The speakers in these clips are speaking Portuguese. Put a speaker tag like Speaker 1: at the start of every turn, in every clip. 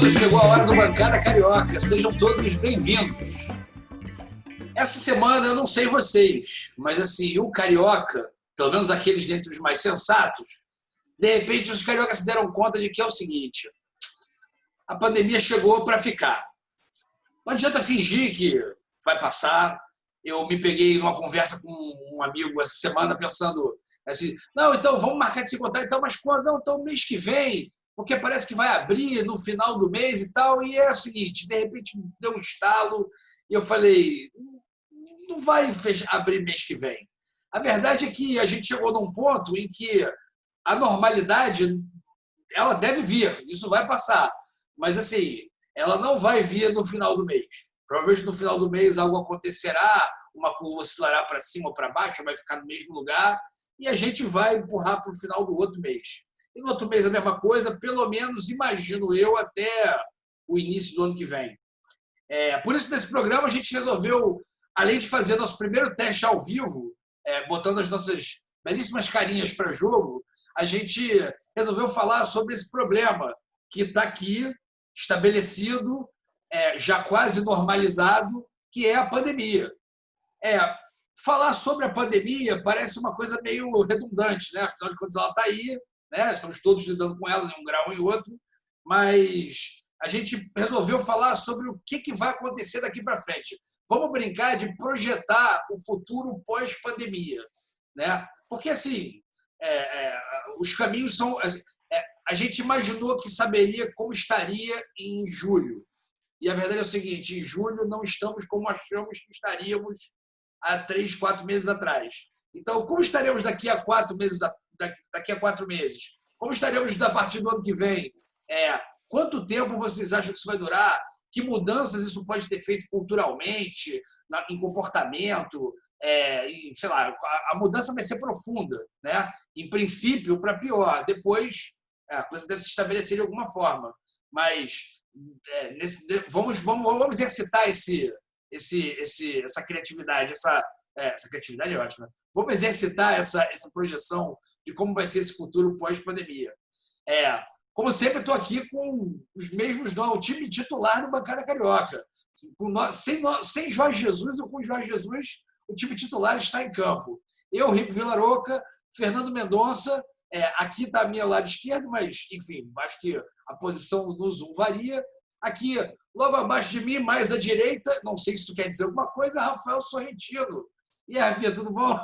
Speaker 1: Chegou a hora do Bancada Carioca. Sejam todos bem-vindos. Essa semana, eu não sei vocês, mas assim, o carioca, pelo menos aqueles dentre os mais sensatos, de repente os cariocas se deram conta de que é o seguinte: a pandemia chegou para ficar. Não adianta fingir que vai passar. Eu me peguei numa conversa com um amigo essa semana pensando assim, não, então vamos marcar de se encontrar, então, mas quando? Não, então mês que vem, porque parece que vai abrir no final do mês e tal, e é o seguinte, de repente deu um estalo, e eu falei, não vai abrir mês que vem. A verdade é que a gente chegou num ponto em que a normalidade, ela deve vir, isso vai passar, mas assim, ela não vai vir no final do mês. Provavelmente no final do mês algo acontecerá, uma curva oscilará para cima ou para baixo, vai ficar no mesmo lugar, e a gente vai empurrar para o final do outro mês. E no outro mês a mesma coisa, pelo menos, imagino eu, até o início do ano que vem. Por isso, nesse programa, a gente resolveu, além de fazer nosso primeiro teste ao vivo, botando as nossas belíssimas carinhas para jogo, a gente resolveu falar sobre esse problema que está aqui, estabelecido, já quase normalizado, que é a pandemia. Falar sobre a pandemia parece uma coisa meio redundante, né? Afinal de contas, ela está aí, né? Estamos todos lidando com ela em um grau ou em outro, mas a gente resolveu falar sobre o que vai acontecer daqui para frente. Vamos brincar de projetar o futuro pós-pandemia, né? Porque, assim, os caminhos são... a gente imaginou que saberia como estaria em julho. E a verdade é o seguinte, em julho não estamos como achamos que estaríamos há 3, 4 meses atrás. Então, como estaremos daqui a 4 meses? Como estaremos a partir do ano que vem? Quanto tempo vocês acham que isso vai durar? Que mudanças isso pode ter feito culturalmente, em comportamento? Sei lá, a mudança vai ser profunda, né? Em princípio, para pior. Depois, a coisa deve se estabelecer de alguma forma. Mas vamos exercitar essa criatividade. Essa criatividade é ótima. Vamos exercitar essa projeção de como vai ser esse futuro pós-pandemia. Como sempre, estou aqui com os mesmos nomes, o time titular do Bancada Carioca. Sem Jorge Jesus ou com Jorge Jesus, o time titular está em campo. Eu, Rico Villaroca, Fernando Mendonça, aqui está a minha lado esquerdo, mas, enfim, acho que a posição no Zoom varia. Aqui, logo abaixo de mim, mais à direita, não sei se isso quer dizer alguma coisa, Rafael Sorrentino. E aí, Rafinha, tudo bom?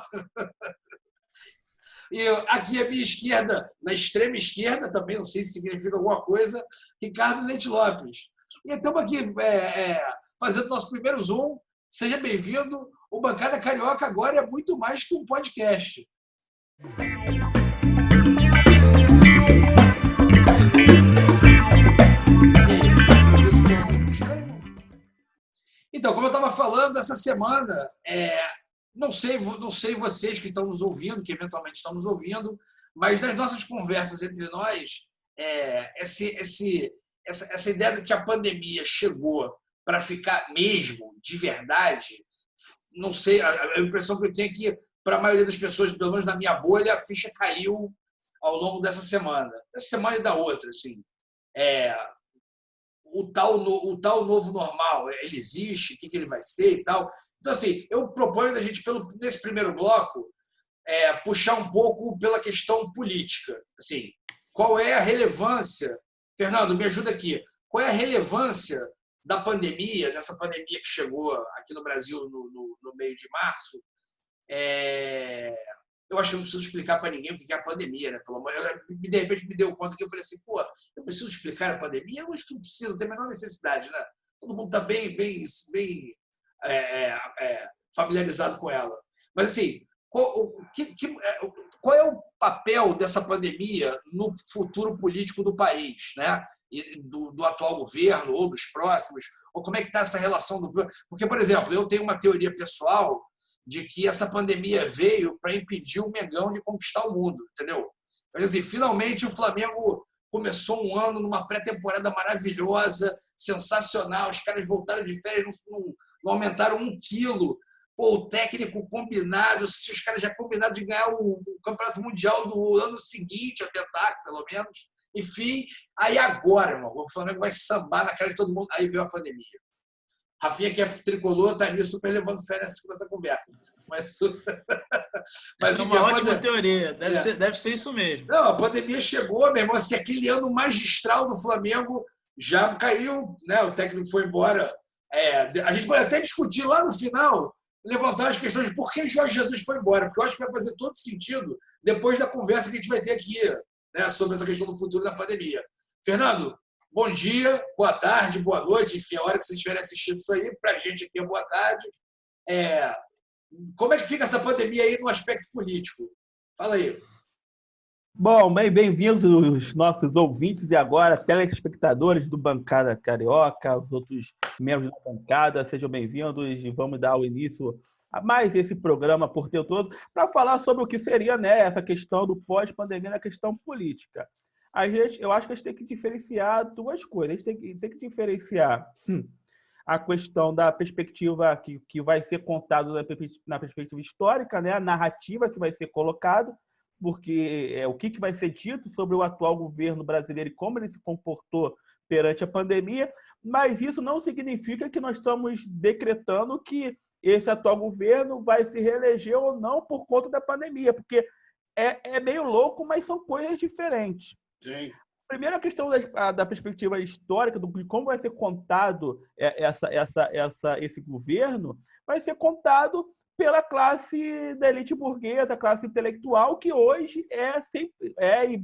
Speaker 1: E aqui à minha esquerda, na extrema esquerda, também não sei se significa alguma coisa, Ricardo Leite Lopes. E estamos aqui fazendo nosso primeiro Zoom. Seja bem-vindo. O Bancada Carioca agora é muito mais que um podcast. Então, como eu estava falando, essa semana, não sei vocês que estão nos ouvindo, que eventualmente estão nos ouvindo, mas nas nossas conversas entre nós, essa ideia de que a pandemia chegou para ficar mesmo, de verdade, não sei, a impressão que eu tenho é que, para a maioria das pessoas, pelo menos na minha bolha, a ficha caiu ao longo dessa semana e da outra, assim. O tal novo normal, ele existe, o que ele vai ser e tal. Então, assim, eu proponho a gente, nesse primeiro bloco, puxar um pouco pela questão política. Assim, qual é a relevância... Fernando, me ajuda aqui. Qual é a relevância da pandemia, dessa pandemia que chegou aqui no Brasil no meio de março? Eu acho que eu não preciso explicar para ninguém o que é a pandemia, né? De repente me deu conta que eu falei assim, eu preciso explicar a pandemia? Eu acho que não precisa, não tem a menor necessidade, né? Todo mundo está bem familiarizado com ela. Mas, assim, qual é o papel dessa pandemia no futuro político do país, né? Do atual governo ou dos próximos? Ou como é que está essa relação? Porque, por exemplo, eu tenho uma teoria pessoal de que essa pandemia veio para impedir o Mengão de conquistar o mundo, entendeu? Mas, assim, finalmente o Flamengo começou um ano numa pré-temporada maravilhosa, sensacional, os caras voltaram de férias, não aumentaram 1 quilo. O técnico combinado, se os caras já combinaram de ganhar o Campeonato Mundial do ano seguinte, a tentar, pelo menos, Enfim, aí agora, irmão, o Flamengo vai sambar na cara de todo mundo. Aí veio a pandemia. Rafinha, que é tricolor, está ali super levando fé nessa conversa. Mas
Speaker 2: é uma ótima teoria. Deve ser isso mesmo.
Speaker 1: Não, a pandemia chegou, meu irmão. Se aquele ano magistral do Flamengo já caiu, né? O técnico foi embora. A gente pode até discutir lá no final, levantar as questões de por que Jorge Jesus foi embora, porque eu acho que vai fazer todo sentido depois da conversa que a gente vai ter aqui, né, sobre essa questão do futuro da pandemia. Fernando, bom dia, boa tarde, boa noite, enfim, a hora que vocês estiverem assistindo isso aí, para a gente aqui é boa tarde. Como é que fica essa pandemia aí no aspecto político? Fala aí.
Speaker 3: Bom, bem-vindos os nossos ouvintes e agora telespectadores do Bancada Carioca, os outros membros da bancada, sejam bem-vindos e vamos dar o início a mais esse programa por ter todo para falar sobre o que seria, né, essa questão do pós-pandemia na questão política. Eu acho que a gente tem que diferenciar duas coisas. A gente tem que diferenciar a questão da perspectiva que vai ser contada na perspectiva histórica, né, a narrativa que vai ser colocada, porque o que vai ser dito sobre o atual governo brasileiro e como ele se comportou perante a pandemia, mas isso não significa que nós estamos decretando que esse atual governo vai se reeleger ou não por conta da pandemia, porque é meio louco, mas são coisas diferentes.
Speaker 1: Sim.
Speaker 3: Primeiro, a questão da perspectiva histórica, de como vai ser contado esse governo, vai ser contado pela classe da elite burguesa, a classe intelectual, que hoje e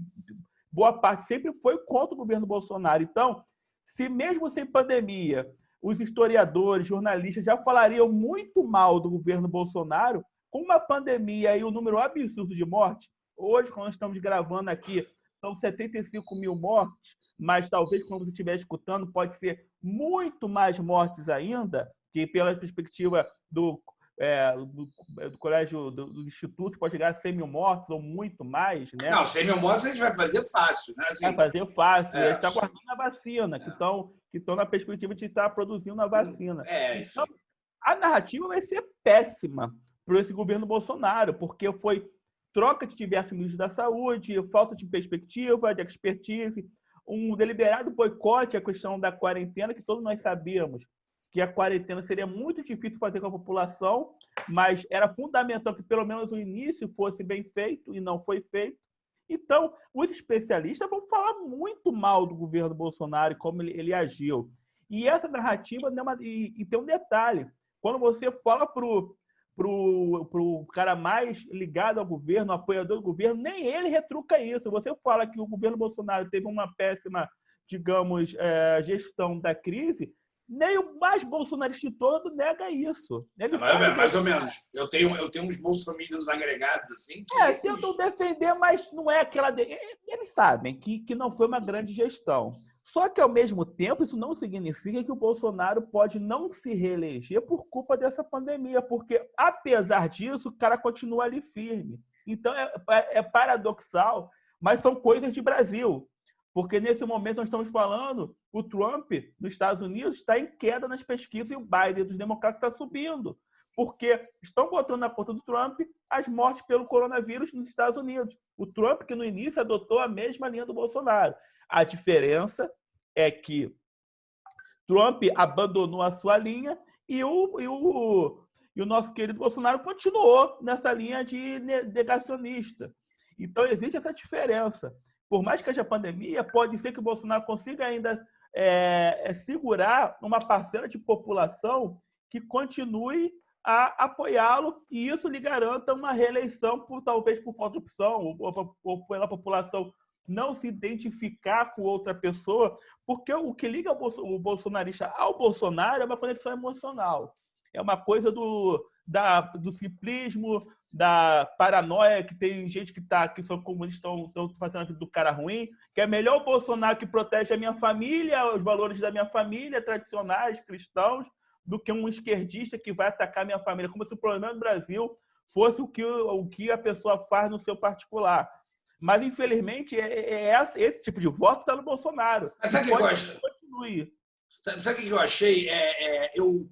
Speaker 3: boa parte sempre foi contra o governo Bolsonaro. Então, se mesmo sem pandemia, os historiadores, jornalistas já falariam muito mal do governo Bolsonaro, com uma pandemia e um número absurdo de mortes, hoje, quando nós estamos gravando aqui, são 75 mil mortes, mas talvez quando você estiver escutando pode ser muito mais mortes ainda, que pela perspectiva do colégio, do instituto, pode chegar a 100 mil mortos ou muito mais, né?
Speaker 1: Não, 100 mil mortos a gente vai fazer fácil, né? Assim,
Speaker 3: vai fazer fácil. A gente está guardando a vacina, que estão na perspectiva de estar produzindo a vacina. Então, a narrativa vai ser péssima para esse governo Bolsonaro, porque foi troca de diversos ministros da saúde, falta de perspectiva, de expertise, um deliberado boicote à questão da quarentena, que todos nós sabíamos que a quarentena seria muito difícil fazer com a população, mas era fundamental que pelo menos o início fosse bem feito e não foi feito. Então, os especialistas vão falar muito mal do governo Bolsonaro e como ele agiu. E essa narrativa e tem um detalhe, quando você fala para o cara mais ligado ao governo, apoiador do governo, nem ele retruca isso. Você fala que o governo Bolsonaro teve uma péssima, digamos, gestão da crise, nem o mais bolsonarista todo nega isso.
Speaker 1: Mais ou menos. Eu tenho uns bolsominions agregados, assim.
Speaker 3: Tentam defender, mas não é aquela... Eles sabem que não foi uma grande gestão. Só que, ao mesmo tempo, isso não significa que o Bolsonaro pode não se reeleger por culpa dessa pandemia, porque, apesar disso, o cara continua ali firme. Então, é paradoxal, mas são coisas de Brasil. Porque, nesse momento, nós estamos falando, o Trump, nos Estados Unidos, está em queda nas pesquisas e o Biden dos democratas está subindo. Porque estão botando na conta do Trump as mortes pelo coronavírus nos Estados Unidos. O Trump, que no início adotou a mesma linha do Bolsonaro. A diferença é que Trump abandonou a sua linha e o nosso querido Bolsonaro continuou nessa linha de negacionista. Então, existe essa diferença. Por mais que haja pandemia, pode ser que o Bolsonaro consiga ainda segurar uma parcela de população que continue a apoiá-lo e isso lhe garanta uma reeleição, talvez por falta de opção ou pela população não se identificar com outra pessoa, porque o que liga o bolsonarista ao Bolsonaro é uma conexão emocional. É uma coisa do simplismo, da paranoia, que tem gente que são comunistas, estão fazendo a vida do cara ruim, que é melhor o Bolsonaro que protege a minha família, os valores da minha família, tradicionais, cristãos, do que um esquerdista que vai atacar a minha família, como se o problema do Brasil fosse o que a pessoa faz no seu particular. Mas, infelizmente, esse tipo de voto está no Bolsonaro.
Speaker 1: Mas sabe o que eu acho?
Speaker 3: Continue.
Speaker 1: Sabe o que eu achei? Eu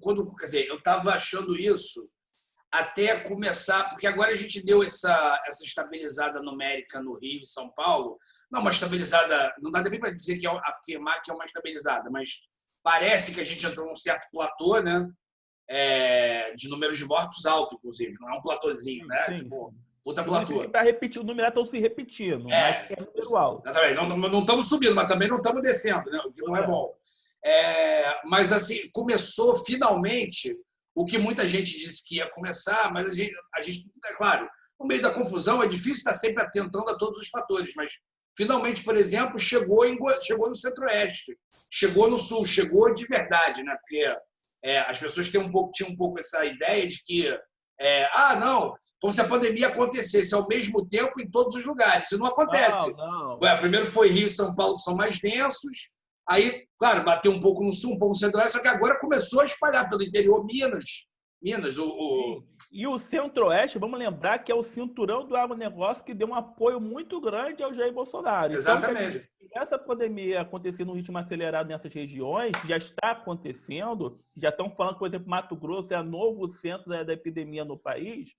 Speaker 1: estava achando isso até começar, porque agora a gente deu essa estabilizada numérica no Rio e São Paulo, não uma estabilizada, não dá nem para dizer que afirmar que é uma estabilizada, mas parece que a gente entrou num certo platô, né? De números de mortos alto, inclusive, não é um platôzinho, né?
Speaker 3: Sim,
Speaker 1: tipo, puta platô.
Speaker 3: Tá repetindo, os números estão se repetindo, mas é número alto.
Speaker 1: Não estamos subindo, mas também não estamos descendo, né? O que não é bom. Mas assim, começou finalmente o que muita gente disse que ia começar, mas a gente, é claro, no meio da confusão é difícil estar sempre atentando a todos os fatores, mas finalmente, por exemplo, chegou no Centro-Oeste, chegou no Sul, chegou de verdade, né? Porque as pessoas tinham um pouco essa ideia de que não, como se a pandemia acontecesse ao mesmo tempo em todos os lugares, e não acontece.
Speaker 3: Não.
Speaker 1: Primeiro foi Rio e São Paulo, que são mais densos. Aí, claro, bateu um pouco no Sul, um pouco no Centro-Oeste, só que agora começou a espalhar pelo interior. Minas.
Speaker 3: E o Centro-Oeste, vamos lembrar que é o cinturão do agronegócio que deu um apoio muito grande ao Jair Bolsonaro.
Speaker 1: Exatamente.
Speaker 3: Então, essa pandemia acontecer num ritmo acelerado nessas regiões, já está acontecendo, já estão falando, por exemplo, Mato Grosso é o novo centro da epidemia no país,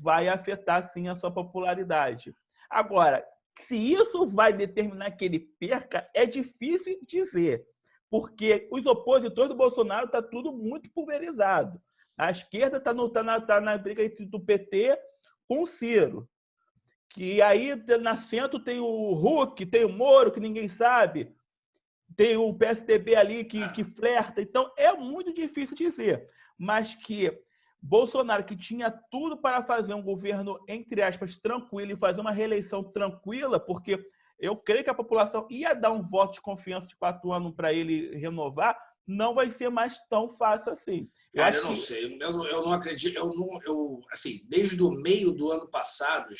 Speaker 3: vai afetar, sim, a sua popularidade. Agora, se isso vai determinar que ele perca, é difícil dizer, porque os opositores do Bolsonaro estão tudo muito pulverizado. A esquerda está na briga do PT com o Ciro. Que aí, na centro, tem o Huck, tem o Moro, que ninguém sabe. Tem o PSDB ali que flerta. Então, é muito difícil dizer. Mas que Bolsonaro, que tinha tudo para fazer um governo, entre aspas, tranquilo e fazer uma reeleição tranquila, porque eu creio que a população ia dar um voto de confiança de 4 anos para ele renovar, não vai ser mais tão fácil assim.
Speaker 1: Eu não sei. Eu não acredito. Assim, desde o meio do ano passado,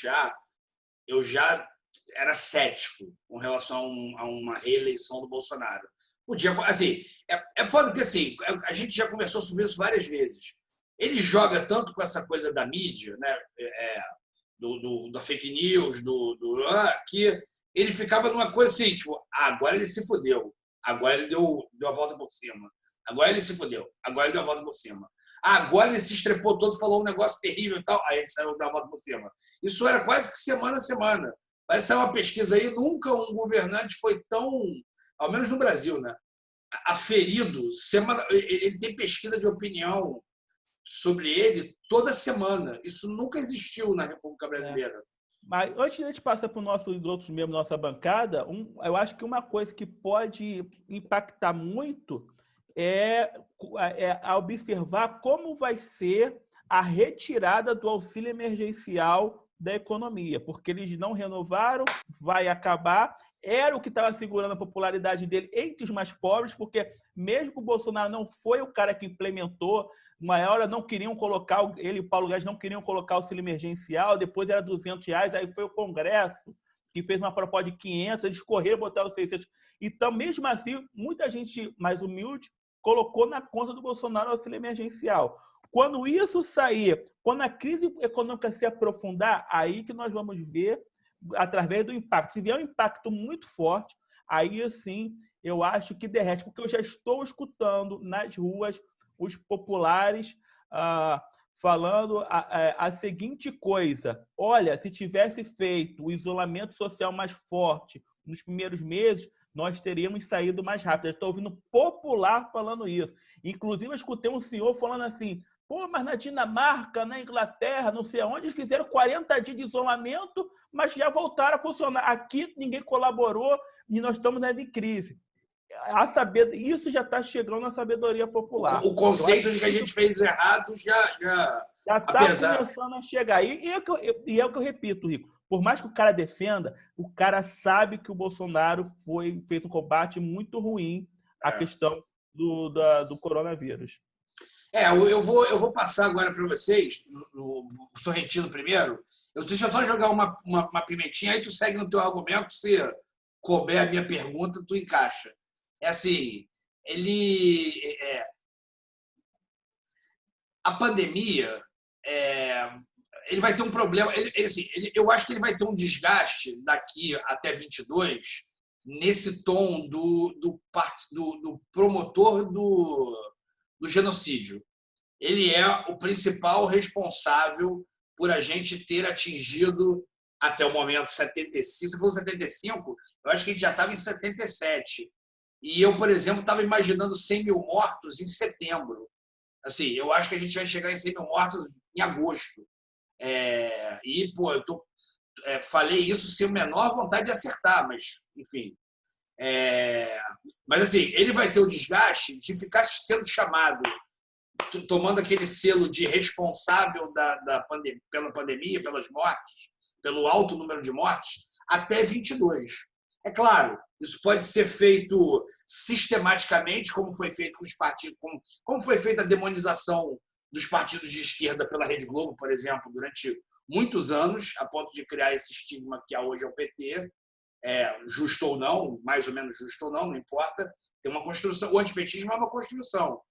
Speaker 1: eu já era cético com relação a uma reeleição do Bolsonaro. Podia, assim, é foda porque assim, a gente já conversou sobre isso várias vezes. Ele joga tanto com essa coisa da mídia, né? Da fake news, que ele ficava numa coisa assim, tipo, agora ele se fodeu, agora ele deu a volta por cima, agora ele se fodeu, agora ele deu a volta por cima. Agora ele se estrepou todo, falou um negócio terrível e tal, aí ele saiu da volta por cima. Isso era quase que semana a semana. Vai sair uma pesquisa aí, nunca um governante foi tão, ao menos no Brasil, né, aferido. Ele tem pesquisa de opinião sobre ele toda semana. Isso nunca existiu na República Brasileira.
Speaker 3: Mas antes de a gente passar para os outros membros da nossa bancada, eu acho que uma coisa que pode impactar muito é observar como vai ser a retirada do auxílio emergencial da economia, porque eles não renovaram, vai acabar. Era o que estava segurando a popularidade dele entre os mais pobres, porque mesmo que o Bolsonaro não foi o cara que implementou, uma hora não queriam colocar, ele e o Paulo Guedes não queriam colocar o auxílio emergencial, depois era R$200, aí foi o Congresso que fez uma proposta de 500, eles correram botar os 600. Então, mesmo assim, muita gente mais humilde colocou na conta do Bolsonaro o auxílio emergencial. Quando isso sair, quando a crise econômica se aprofundar, aí que nós vamos ver através do impacto. Se vier um impacto muito forte, aí sim eu acho que derrete, porque eu já estou escutando nas ruas os populares falando a seguinte coisa: olha, se tivesse feito o isolamento social mais forte nos primeiros meses, nós teríamos saído mais rápido. Eu estou ouvindo popular falando isso. Inclusive, eu escutei um senhor falando assim: pô, mas na Dinamarca, na Inglaterra, não sei aonde, eles fizeram 40 dias de isolamento, mas já voltaram a funcionar. Aqui ninguém colaborou e nós estamos em crise. Isso já está chegando na sabedoria popular.
Speaker 1: O conceito de que a gente fez errado já
Speaker 3: está começando a chegar. E é o que eu repito, Rico. Por mais que o cara defenda, o cara sabe que o Bolsonaro fez um combate muito ruim à questão do coronavírus.
Speaker 1: Eu vou passar agora para vocês, o Sorrentino primeiro. Deixa eu só jogar uma pimentinha, aí tu segue no teu argumento, se couber a minha pergunta, tu encaixa. Assim, a pandemia, ele vai ter um problema. Eu acho que ele vai ter um desgaste daqui até 22 nesse tom do promotor do genocídio. ele é o principal responsável por a gente ter atingido, até o momento, 75. Se fosse 75, eu acho que a gente já estava em 77. E eu, por exemplo, estava imaginando 100 mil mortos em setembro. Assim, eu acho que a gente vai chegar em 100 mil mortos em agosto. Falei isso sem a menor vontade de acertar, mas, enfim. Mas, assim, ele vai ter o desgaste de ficar sendo chamado, tomando aquele selo de responsável pela pandemia, pelas mortes, pelo alto número de mortes, até 22. É claro, isso pode ser feito sistematicamente, como foi feito com os partidos, como foi feita a demonização dos partidos de esquerda pela Rede Globo, por exemplo, durante muitos anos, a ponto de criar esse estigma que há hoje é o PT, justo ou não, mais ou menos justo ou não importa, tem uma construção. O antipetismo é uma construção.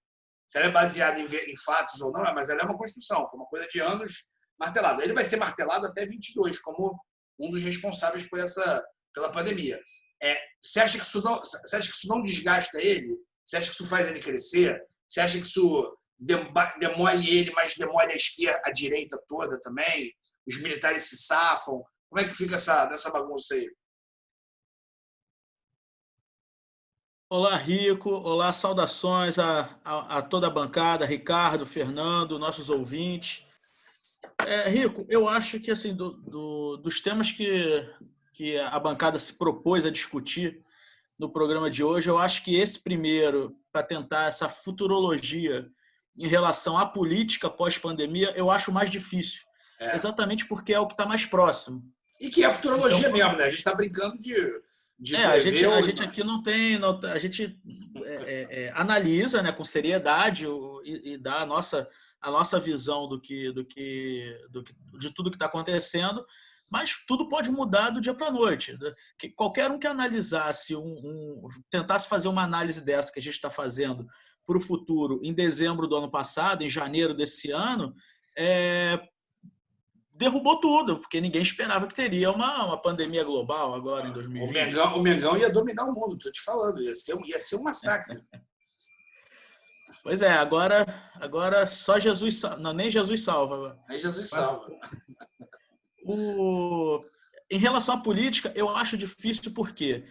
Speaker 1: Se ela é baseada em fatos ou não, mas ela é uma construção, foi uma coisa de anos martelada. Ele vai ser martelado até 22, como um dos responsáveis pela pandemia. Você acha que isso não desgasta ele? Você acha que isso faz ele crescer? Você acha que isso demole ele, mas demole a esquerda, a direita toda também? Os militares se safam? Como é que fica essa bagunça aí?
Speaker 2: Olá, Rico. Olá, saudações a toda a bancada, Ricardo, Fernando, nossos ouvintes. Rico, eu acho que assim dos temas que a bancada se propôs a discutir no programa de hoje, eu acho que esse primeiro, para tentar essa futurologia em relação à política pós-pandemia, eu acho mais difícil. Exatamente porque é o que está mais próximo.
Speaker 1: E que é a futurologia então, mesmo, né? A gente está brincando de
Speaker 2: a gente aqui não tem... A gente analisa, né, com seriedade e dá a nossa visão de tudo que está acontecendo, mas tudo pode mudar do dia para a noite. Qualquer um que analisasse, tentasse fazer uma análise dessa que a gente está fazendo para o futuro em dezembro do ano passado, em janeiro desse ano, derrubou tudo, porque ninguém esperava que teria uma pandemia global agora em 2020.
Speaker 1: O Mengão ia dominar o mundo, estou te falando, ia ser um massacre.
Speaker 2: Pois é, agora só Jesus salva. Não, nem Jesus salva agora.
Speaker 1: Nem Jesus salva.
Speaker 2: Em relação à política, eu acho difícil porque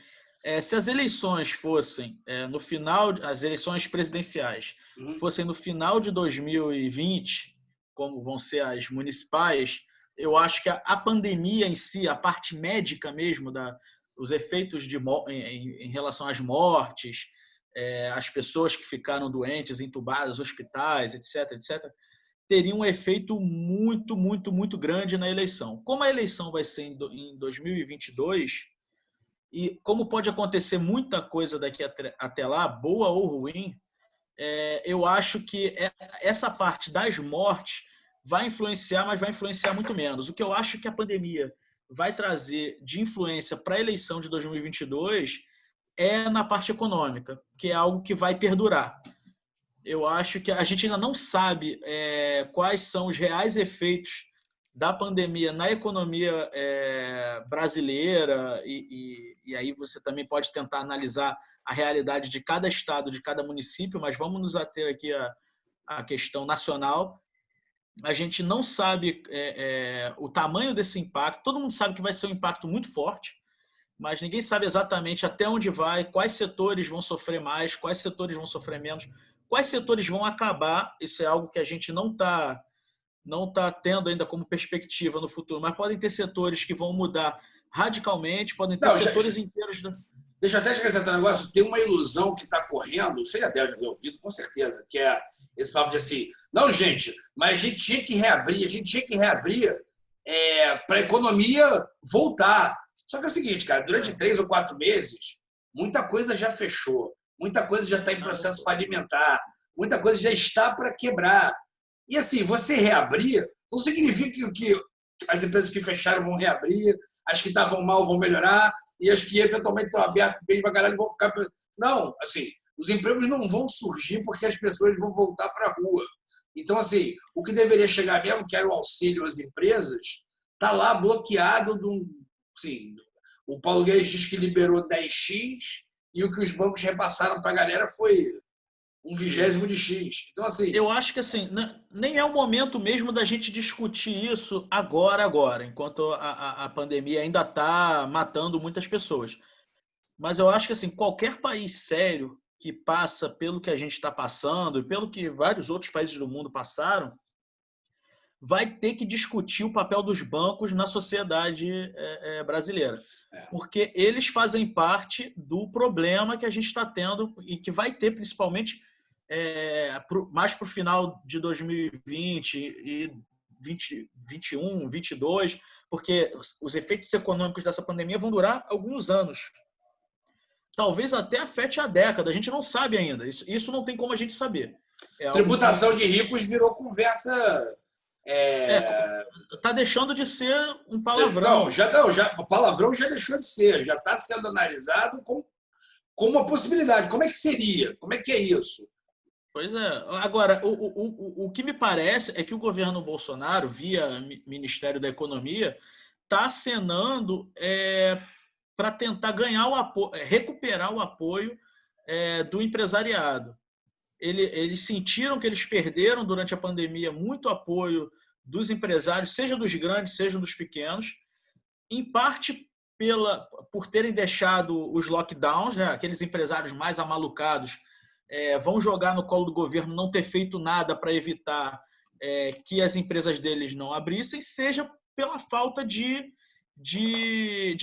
Speaker 2: se as eleições fossem no final, as eleições presidenciais fossem no final de 2020, como vão ser as municipais, eu acho que a pandemia em si, a parte médica mesmo, os efeitos em relação às mortes, as pessoas que ficaram doentes, entubadas, hospitais, etc., teria um efeito muito, muito, muito grande na eleição. Como a eleição vai ser em 2022, e como pode acontecer muita coisa daqui até lá, boa ou ruim, eu acho que essa parte das mortes vai influenciar, mas vai influenciar muito menos. O que eu acho que a pandemia vai trazer de influência para a eleição de 2022 é na parte econômica, que é algo que vai perdurar. Eu acho que a gente ainda não sabe quais são os reais efeitos da pandemia na economia brasileira e aí você também pode tentar analisar a realidade de cada estado, de cada município, mas vamos nos ater aqui à questão nacional. A gente não sabe o tamanho desse impacto. Todo mundo sabe que vai ser um impacto muito forte, mas ninguém sabe exatamente até onde vai, quais setores vão sofrer mais, quais setores vão sofrer menos, quais setores vão acabar. Isso é algo que a gente não tá tendo ainda como perspectiva no futuro, mas podem ter setores que vão mudar radicalmente, podem ter setores inteiros...
Speaker 1: Deixa eu até te acrescentar um negócio. Tem uma ilusão que está correndo, você já deve ter ouvido, com certeza, que é esse papo de assim, não, gente, mas a gente tinha que reabrir para a economia voltar. Só que é o seguinte, cara, durante 3 ou 4 meses, muita coisa já fechou, muita coisa já está em processo falimentar, muita coisa já está para quebrar. E assim, você reabrir não significa que as empresas que fecharam vão reabrir, as que estavam mal vão melhorar, e as que eventualmente estão abertas bem para caralho vão ficar... Não, assim, os empregos não vão surgir porque as pessoas vão voltar para a rua. Então, assim, o que deveria chegar mesmo, que era o auxílio às empresas, está lá bloqueado. Assim, o Paulo Guedes diz que liberou 10x e o que os bancos repassaram para a galera foi um 20º de X. Então, assim...
Speaker 2: Eu acho que assim, nem é o momento mesmo da gente discutir isso agora, enquanto a pandemia ainda está matando muitas pessoas. Mas eu acho que assim, qualquer país sério que passa pelo que a gente está passando e pelo que vários outros países do mundo passaram, vai ter que discutir o papel dos bancos na sociedade brasileira. Porque eles fazem parte do problema que a gente está tendo e que vai ter principalmente mais para o final de 2020 e 2021, 22, porque os efeitos econômicos dessa pandemia vão durar alguns anos. Talvez até afete a década, a gente não sabe ainda. Isso não tem como a gente saber.
Speaker 1: Tributação de ricos virou conversa...
Speaker 2: Tá deixando de ser um palavrão.
Speaker 1: O palavrão já deixou de ser, já está sendo analisado como uma possibilidade. Como é que seria? Como é que é isso?
Speaker 2: Pois é. Agora, o que me parece é que o governo Bolsonaro, via Ministério da Economia, está acenando para tentar ganhar o apoio, recuperar o apoio do empresariado. Eles sentiram que eles perderam durante a pandemia muito apoio dos empresários, seja dos grandes, seja dos pequenos, em parte por terem deixado os lockdowns, né? Aqueles empresários mais amalucados vão jogar no colo do governo não ter feito nada para evitar que as empresas deles não abrissem, seja pela falta de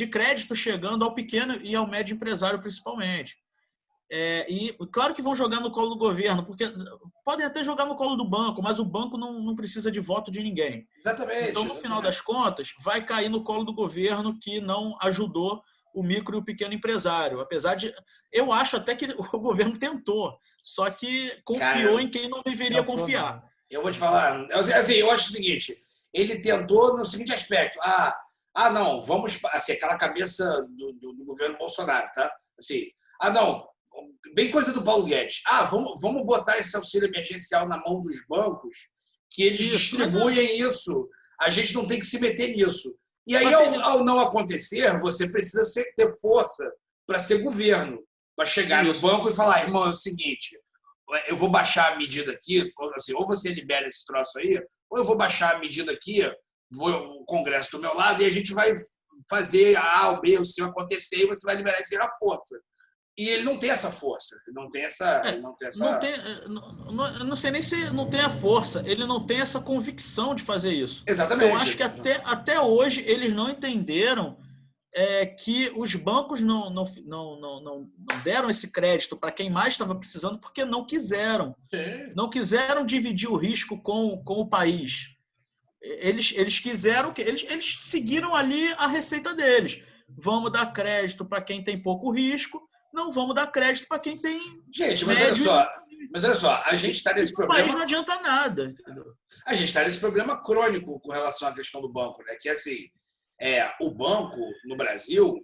Speaker 2: crédito chegando ao pequeno e ao médio empresário, principalmente. E claro que vão jogar no colo do governo, porque podem até jogar no colo do banco, mas o banco não precisa de voto de ninguém.
Speaker 1: Exatamente.
Speaker 2: Então, no final das contas, vai cair no colo do governo que não ajudou o micro e o pequeno empresário. Apesar de... Eu acho até que o governo tentou, só que confiou em quem não deveria confiar.
Speaker 1: Eu vou te falar, assim, eu acho o seguinte, ele tentou no seguinte aspecto, não, vamos... Assim, aquela cabeça do governo Bolsonaro, tá? Assim, não... Bem coisa do Paulo Guedes. Vamos botar esse auxílio emergencial na mão dos bancos, que eles distribuem isso. A gente não tem que se meter nisso. E aí, ao não acontecer, você precisa ter força para ser governo, para chegar no banco e falar, irmão, é o seguinte, eu vou baixar a medida aqui, assim, ou você libera esse troço aí, ou eu vou baixar a medida aqui, o Congresso do meu lado, e a gente vai fazer a A, o B, o C acontecer, e você vai liberar esse dinheiro à força. E ele não tem essa força, não tem essa...
Speaker 2: Não sei nem se não tem a força, ele não tem essa convicção de fazer isso.
Speaker 1: Exatamente.
Speaker 2: Eu acho que até hoje eles não entenderam que os bancos não deram esse crédito para quem mais estava precisando porque não quiseram.
Speaker 1: Sim.
Speaker 2: Não quiseram dividir o risco com o país. Eles quiseram que eles seguiram ali a receita deles. Vamos dar crédito para quem tem pouco risco, não vamos dar crédito para quem tem...
Speaker 1: Gente, mas olha só, a gente está nesse problema...
Speaker 2: O país não adianta nada. Entendeu?
Speaker 1: A gente está nesse problema crônico com relação à questão do banco, né? Que assim, o banco no Brasil,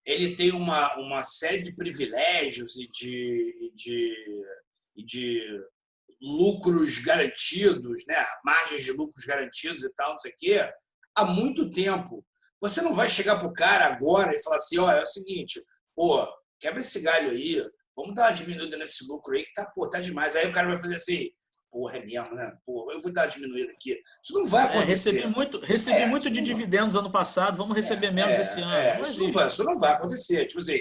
Speaker 1: ele tem uma série de privilégios e de lucros garantidos, né? Margens de lucros garantidos e tal, não sei o quê, há muito tempo. Você não vai chegar para o cara agora e falar assim, é o seguinte, quebra esse galho aí, vamos dar uma diminuída nesse lucro aí que tá demais. Aí o cara vai fazer assim, é mesmo, né? Eu vou dar uma diminuída aqui. Isso não vai acontecer.
Speaker 2: Recebi muito de dividendos ano passado, vamos receber menos esse ano.
Speaker 1: Isso não vai acontecer. Tipo assim.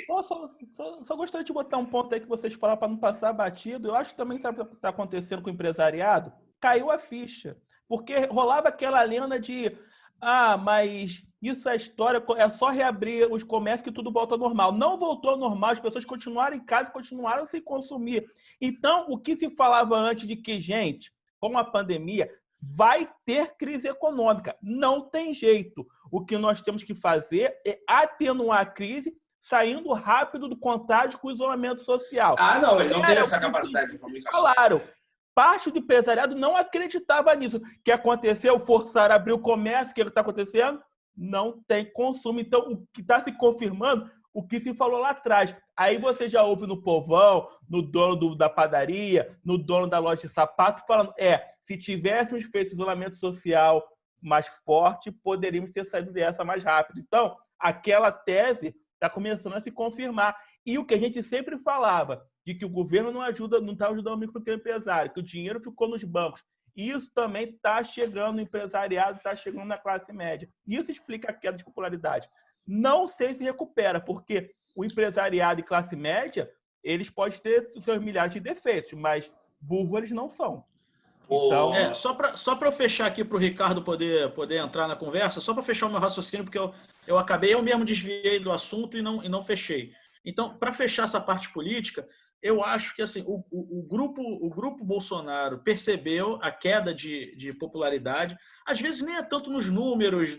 Speaker 3: Só gostaria de botar um ponto aí que vocês falaram para não passar batido. Eu acho que também está acontecendo com o empresariado. Caiu a ficha. Porque rolava aquela lenda de mas isso é história, é só reabrir os comércios que tudo volta ao normal. Não voltou ao normal, as pessoas continuaram em casa, continuaram sem consumir. Então, o que se falava antes de que, gente, com a pandemia, vai ter crise econômica. Não tem jeito. O que nós temos que fazer é atenuar a crise, saindo rápido do contágio com o isolamento social.
Speaker 1: Não, ele não tem essa capacidade de comunicação.
Speaker 3: Claro. Parte do empresariado não acreditava nisso. O que aconteceu? Forçaram a abrir o comércio. O que está acontecendo? Não tem consumo. Então, o que está se confirmando, o que se falou lá atrás. Aí você já ouve no povão, no dono da padaria, no dono da loja de sapato, falando, se tivéssemos feito isolamento social mais forte, poderíamos ter saído dessa mais rápido. Então, aquela tese está começando a se confirmar. E o que a gente sempre falava, de que o governo não está ajudando o micro e pequeno empresário, que o dinheiro ficou nos bancos. Isso também está chegando no empresariado, está chegando na classe média. Isso explica a queda de popularidade. Não sei se recupera, porque o empresariado e classe média, eles podem ter seus milhares de defeitos, mas burro eles não são.
Speaker 2: Então... só para eu fechar aqui para o Ricardo poder entrar na conversa, só para fechar o meu raciocínio, porque eu mesmo desviei do assunto e não fechei. Então, para fechar essa parte política, eu acho que assim, o grupo Bolsonaro percebeu a queda de popularidade, às vezes nem é tanto nos números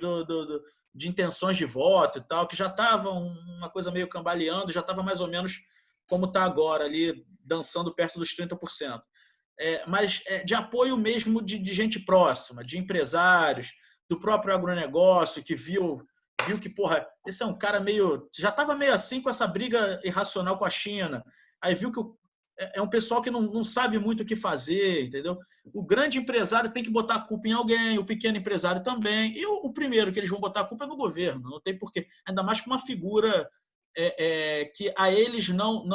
Speaker 2: de intenções de voto e tal, que já estava uma coisa meio cambaleando, já estava mais ou menos como está agora, ali dançando perto dos 30%. Mas de apoio mesmo de gente próxima, de empresários, do próprio agronegócio, que viu que, porra, esse é um cara já estava meio assim com essa briga irracional com a China, aí viu que é um pessoal que não sabe muito o que fazer, entendeu? O grande empresário tem que botar a culpa em alguém, o pequeno empresário também, e o primeiro que eles vão botar a culpa é no governo, não tem porquê, ainda mais com uma figura que a eles não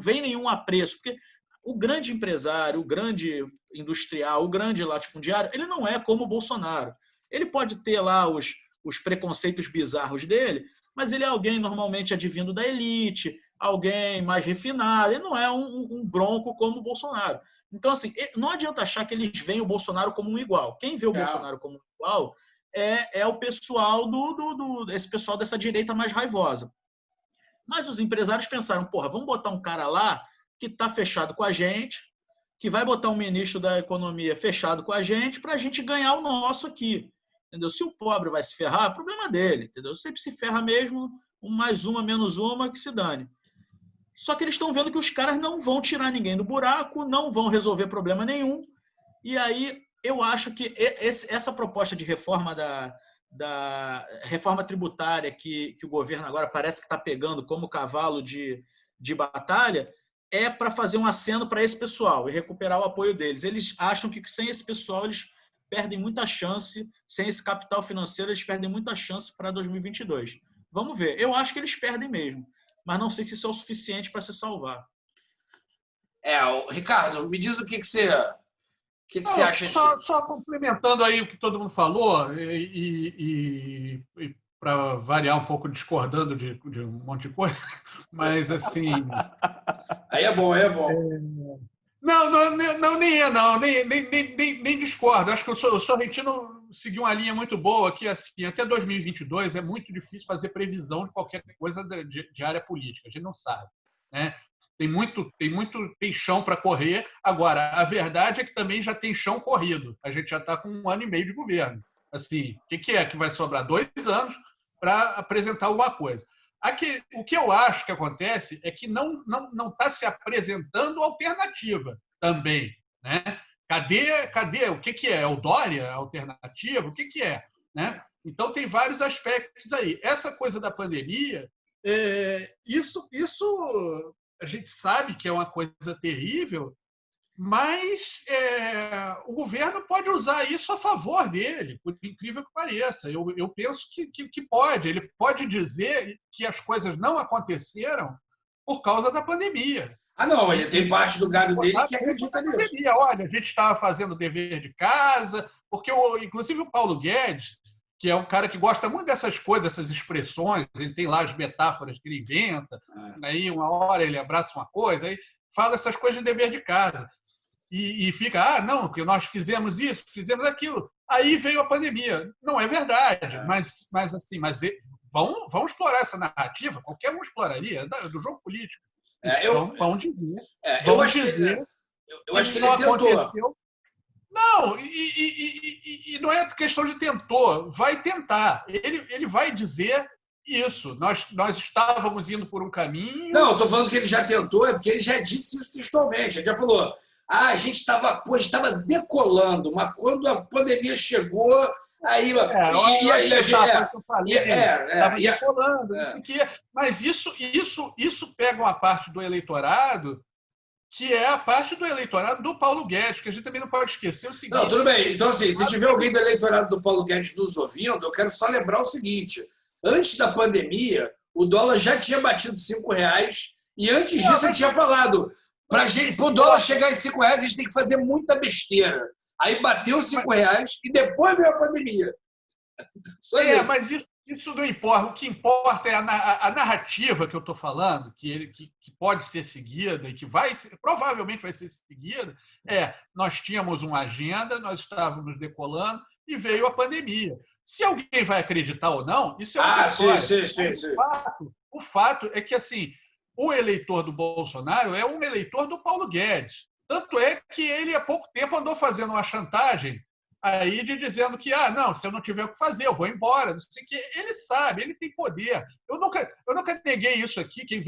Speaker 2: vem nenhum apreço, porque o grande empresário, o grande industrial, o grande latifundiário, ele não é como o Bolsonaro. Ele pode ter lá os preconceitos bizarros dele, mas ele é alguém normalmente advindo da elite, alguém mais refinado, ele não é um bronco como o Bolsonaro. Então, assim, não adianta achar que eles veem o Bolsonaro como um igual. Quem vê o Bolsonaro como um igual é o pessoal esse pessoal dessa direita mais raivosa. Mas os empresários pensaram, porra, vamos botar um cara lá que está fechado com a gente, que vai botar um ministro da Economia fechado com a gente para a gente ganhar o nosso aqui. Entendeu? Se o pobre vai se ferrar, problema dele. Entendeu? Sempre se ferra mesmo, mais uma, menos uma, que se dane. Só que eles estão vendo que os caras não vão tirar ninguém do buraco, não vão resolver problema nenhum. E aí eu acho que essa proposta de reforma da reforma tributária que o governo agora parece que está pegando como cavalo de batalha, é para fazer um aceno para esse pessoal e recuperar o apoio deles. Eles acham que sem esse pessoal eles perdem muita chance, sem esse capital financeiro eles perdem muita chance para 2022. Vamos ver. Eu acho que eles perdem mesmo, mas não sei se isso é o suficiente para se salvar.
Speaker 1: Ricardo, me diz o que você acha disso.
Speaker 4: Só complementando aí o que todo mundo falou e para variar um pouco, discordando de um monte de coisa, mas assim...
Speaker 1: Aí é bom.
Speaker 4: Nem discordo. Acho que o Sorrentino seguiu uma linha muito boa que, assim, até 2022 é muito difícil fazer previsão de qualquer coisa de área política. A gente não sabe, né? Tem chão para correr. Agora, a verdade é que também já tem chão corrido. A gente já está com 1 ano e meio de governo. Assim, o que é que vai sobrar 2 anos para apresentar alguma coisa? O que eu acho que acontece é que não está se apresentando alternativa também, né? Cadê? O que é? O Dória, a alternativa? O que é? Né? Então, tem vários aspectos aí. Essa coisa da pandemia, isso a gente sabe que é uma coisa terrível, mas o governo pode usar isso a favor dele, por incrível que pareça. Eu penso que pode. Ele pode dizer que as coisas não aconteceram por causa da pandemia.
Speaker 1: Não, ele tem parte do gado dele que acredita nisso.
Speaker 4: Olha, a gente estava fazendo o dever de casa, porque inclusive o Paulo Guedes, que é um cara que gosta muito dessas coisas, dessas expressões, ele tem lá as metáforas que ele inventa, aí uma hora ele abraça uma coisa, aí fala essas coisas de dever de casa. E fica, não, porque nós fizemos isso, fizemos aquilo. Aí veio a pandemia. Não é verdade, mas vão explorar essa narrativa, qualquer um exploraria, do jogo político. Vão dizer.
Speaker 1: Eu acho que ele tentou. Aconteceu.
Speaker 4: Não, e não é questão de tentou, vai tentar. Ele vai dizer isso. Nós estávamos indo por um caminho...
Speaker 1: Não, eu estou falando que ele já tentou, é porque ele já disse isso textualmente. Ele já falou, a gente estava decolando, mas quando a pandemia chegou, aí...
Speaker 4: Estava decolando. Mas isso pega uma parte do eleitorado que é a parte do eleitorado do Paulo Guedes, que a gente também não pode esquecer o seguinte...
Speaker 1: Não, tudo bem. Então, assim, se tiver alguém do eleitorado do Paulo Guedes nos ouvindo, eu quero só lembrar o seguinte, antes da pandemia, o dólar já tinha batido R$5 E antes disso, ele tinha falado, para o dólar chegar em R$5, a gente tem que fazer muita besteira. Aí bateu R$5 e depois veio a pandemia. Só isso.
Speaker 4: Mas isso não importa. O que importa é a narrativa que eu estou falando, que pode ser seguida e que provavelmente vai ser seguida. Nós tínhamos uma agenda, nós estávamos decolando e veio a pandemia. Se alguém vai acreditar ou não, isso é outra história.
Speaker 1: Sim.
Speaker 4: O fato é que assim, o eleitor do Bolsonaro é um eleitor do Paulo Guedes. Tanto é que ele, há pouco tempo, andou fazendo uma chantagem aí dizendo que, não, se eu não tiver o que fazer, eu vou embora. Não sei o que. Ele sabe, ele tem poder. Eu nunca neguei isso aqui. Quem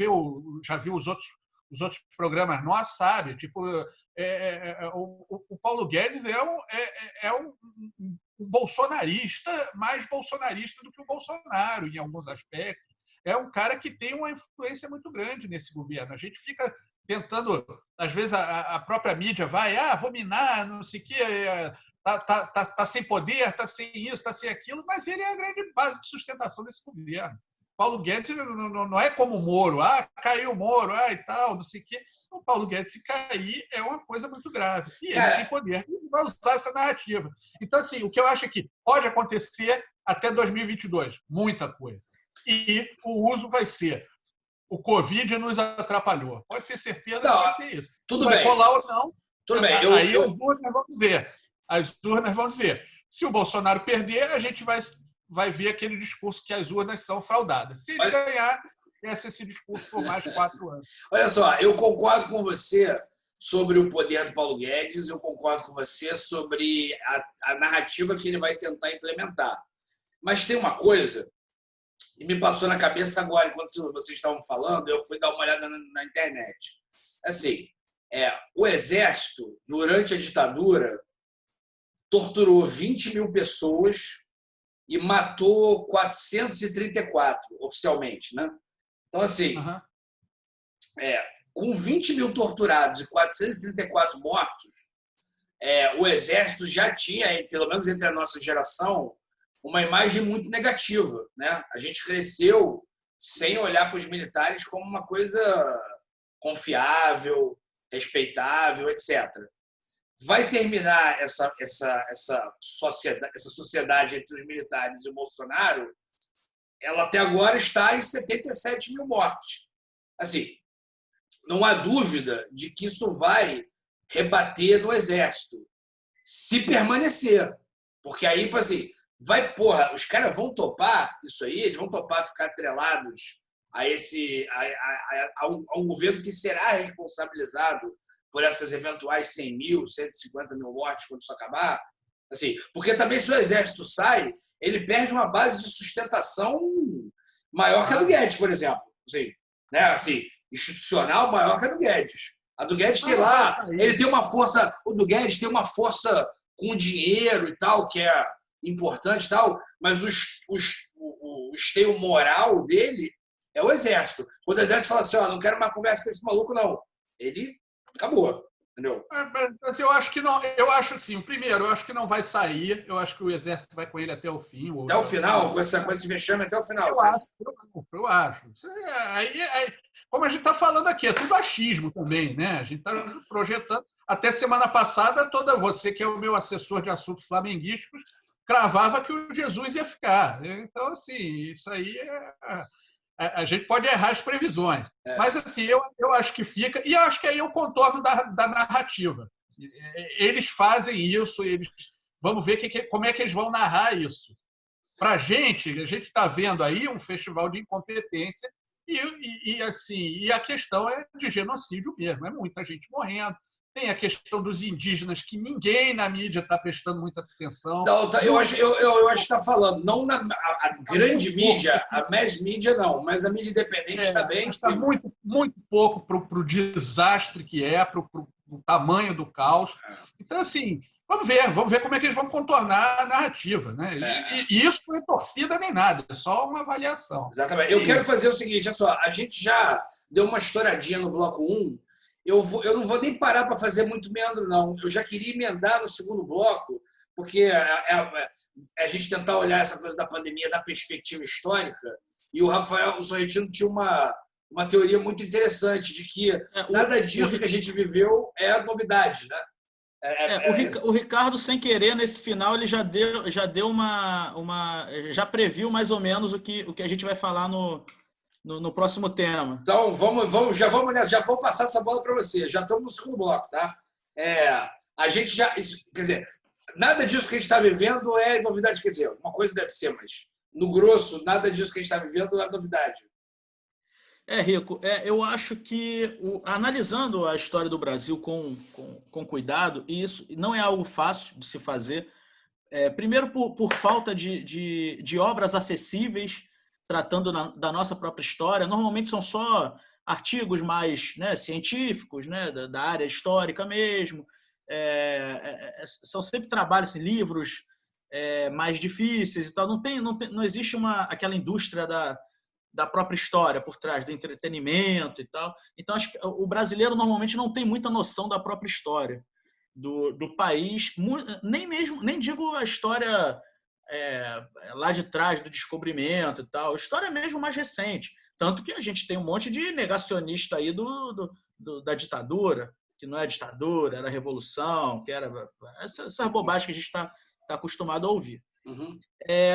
Speaker 4: já viu os outros programas nossos sabe. Tipo, o Paulo Guedes é um bolsonarista, mais bolsonarista do que o Bolsonaro, em alguns aspectos. É um cara que tem uma influência muito grande nesse governo. A gente fica tentando, às vezes a própria mídia vai, vou minar, não sei o quê, tá sem poder, tá sem isso, tá sem aquilo, mas ele é a grande base de sustentação desse governo. Paulo Guedes não é como o Moro, caiu o Moro, e tal, não sei o quê. O Paulo Guedes, se cair, é uma coisa muito grave. E ele tem poder e vai usar essa narrativa. Então, assim, o que eu acho é que pode acontecer até 2022, muita coisa. E o uso vai ser: o Covid nos atrapalhou. Pode ter certeza que vai ser isso.
Speaker 1: Tudo
Speaker 4: vai
Speaker 1: bem.
Speaker 4: Rolar ou não.
Speaker 1: Tudo bem.
Speaker 4: Aí as urnas vão dizer. Se o Bolsonaro perder, a gente vai ver aquele discurso que as urnas são fraudadas. Se ele ganhar, esse discurso por mais 4 anos.
Speaker 1: Olha só, eu concordo com você sobre o poder do Paulo Guedes, eu concordo com você sobre a narrativa que ele vai tentar implementar. Mas tem uma coisa que me passou na cabeça agora, enquanto vocês estavam falando, eu fui dar uma olhada na internet. Assim, o Exército, durante a ditadura, torturou 20 mil pessoas e matou 434, oficialmente, né? Então, assim, com 20 mil torturados e 434 mortos, o Exército já tinha, pelo menos entre a nossa geração, uma imagem muito negativa, né? A gente cresceu sem olhar para os militares como uma coisa confiável, respeitável, etc. Vai terminar essa sociedade entre os militares e o Bolsonaro, ela até agora está em 77 mil mortes. Assim, não há dúvida de que isso vai rebater no Exército, se permanecer. Porque aí, assim, os caras vão topar isso aí, eles vão topar ficar atrelados a um governo que será responsabilizado por essas eventuais 100 mil, 150 mil mortes quando isso acabar. Assim, porque também, se o Exército sai, ele perde uma base de sustentação maior que a do Guedes, por exemplo. Assim, né? Assim, institucional maior que a do Guedes. A do Guedes tem lá, ele tem uma força, o do Guedes tem uma força com dinheiro e tal, que é importante e tal, mas o esteio moral dele é o Exército. Quando o Exército fala assim, não quero mais conversa com esse maluco, não. Ele acabou. Entendeu?
Speaker 4: Mas eu acho que não. Eu acho assim, primeiro, eu acho que não vai sair. Eu acho que o Exército vai com ele até o fim.
Speaker 1: Até o final, com esse vexame até o final.
Speaker 4: Eu acho. Aí, como a gente está falando aqui, é tudo achismo também, né? A gente está projetando. Até semana passada, você que é o meu assessor de assuntos flamenguísticos, cravava que o Jesus ia ficar. Então, assim, isso aí a gente pode errar as previsões. Mas, assim, eu acho que fica. E eu acho que aí é o contorno da narrativa. Eles fazem isso, vamos ver como é que eles vão narrar isso. Para a gente está vendo aí um festival de incompetência e a questão é de genocídio mesmo. É muita gente morrendo. Tem a questão dos indígenas, que ninguém na mídia está prestando muita atenção.
Speaker 1: Não, eu acho que está falando, não a grande mídia, a mass mídia não, mas a mídia independente está bem.
Speaker 4: Está muito, muito pouco para o desastre que para o tamanho do caos. Então, assim, vamos ver como é que eles vão contornar a narrativa. Né? E isso não é torcida nem nada, é só uma avaliação.
Speaker 1: Exatamente. Eu quero fazer o seguinte, olha só, a gente já deu uma estouradinha no bloco 1, eu não vou nem parar para fazer muito meandro, não. Eu já queria emendar no segundo bloco, porque a gente tentar olhar essa coisa da pandemia da perspectiva histórica, e o Rafael Sorrentino tinha uma teoria muito interessante de que nada disso que a gente viveu é novidade, né?
Speaker 2: O Ricardo, sem querer, nesse final, ele já deu já previu mais ou menos o que a gente vai falar no próximo tema.
Speaker 1: Então, já vamos nessa, já vou passar essa bola para você. Já estamos no segundo bloco, tá? A gente já, quer dizer, nada disso que a gente está vivendo é novidade, quer dizer, uma coisa deve ser, mas no grosso, nada disso que a gente está vivendo é novidade.
Speaker 2: Rico, eu acho que, analisando a história do Brasil com cuidado, e isso não é algo fácil de se fazer, primeiro por falta de obras acessíveis, tratando da nossa própria história. Normalmente são só artigos mais, né, científicos, né, da área histórica mesmo, são sempre trabalhos, assim, livros mais difíceis e tal. Não existe aquela indústria da própria história por trás, do entretenimento e tal. Então, acho que o brasileiro normalmente não tem muita noção da própria história do país, nem digo a história lá de trás do descobrimento e tal, história mesmo mais recente. Tanto que a gente tem um monte de negacionista aí da ditadura, que não é ditadura, era revolução, que era essas bobagens que a gente está acostumado a ouvir.
Speaker 1: Uhum.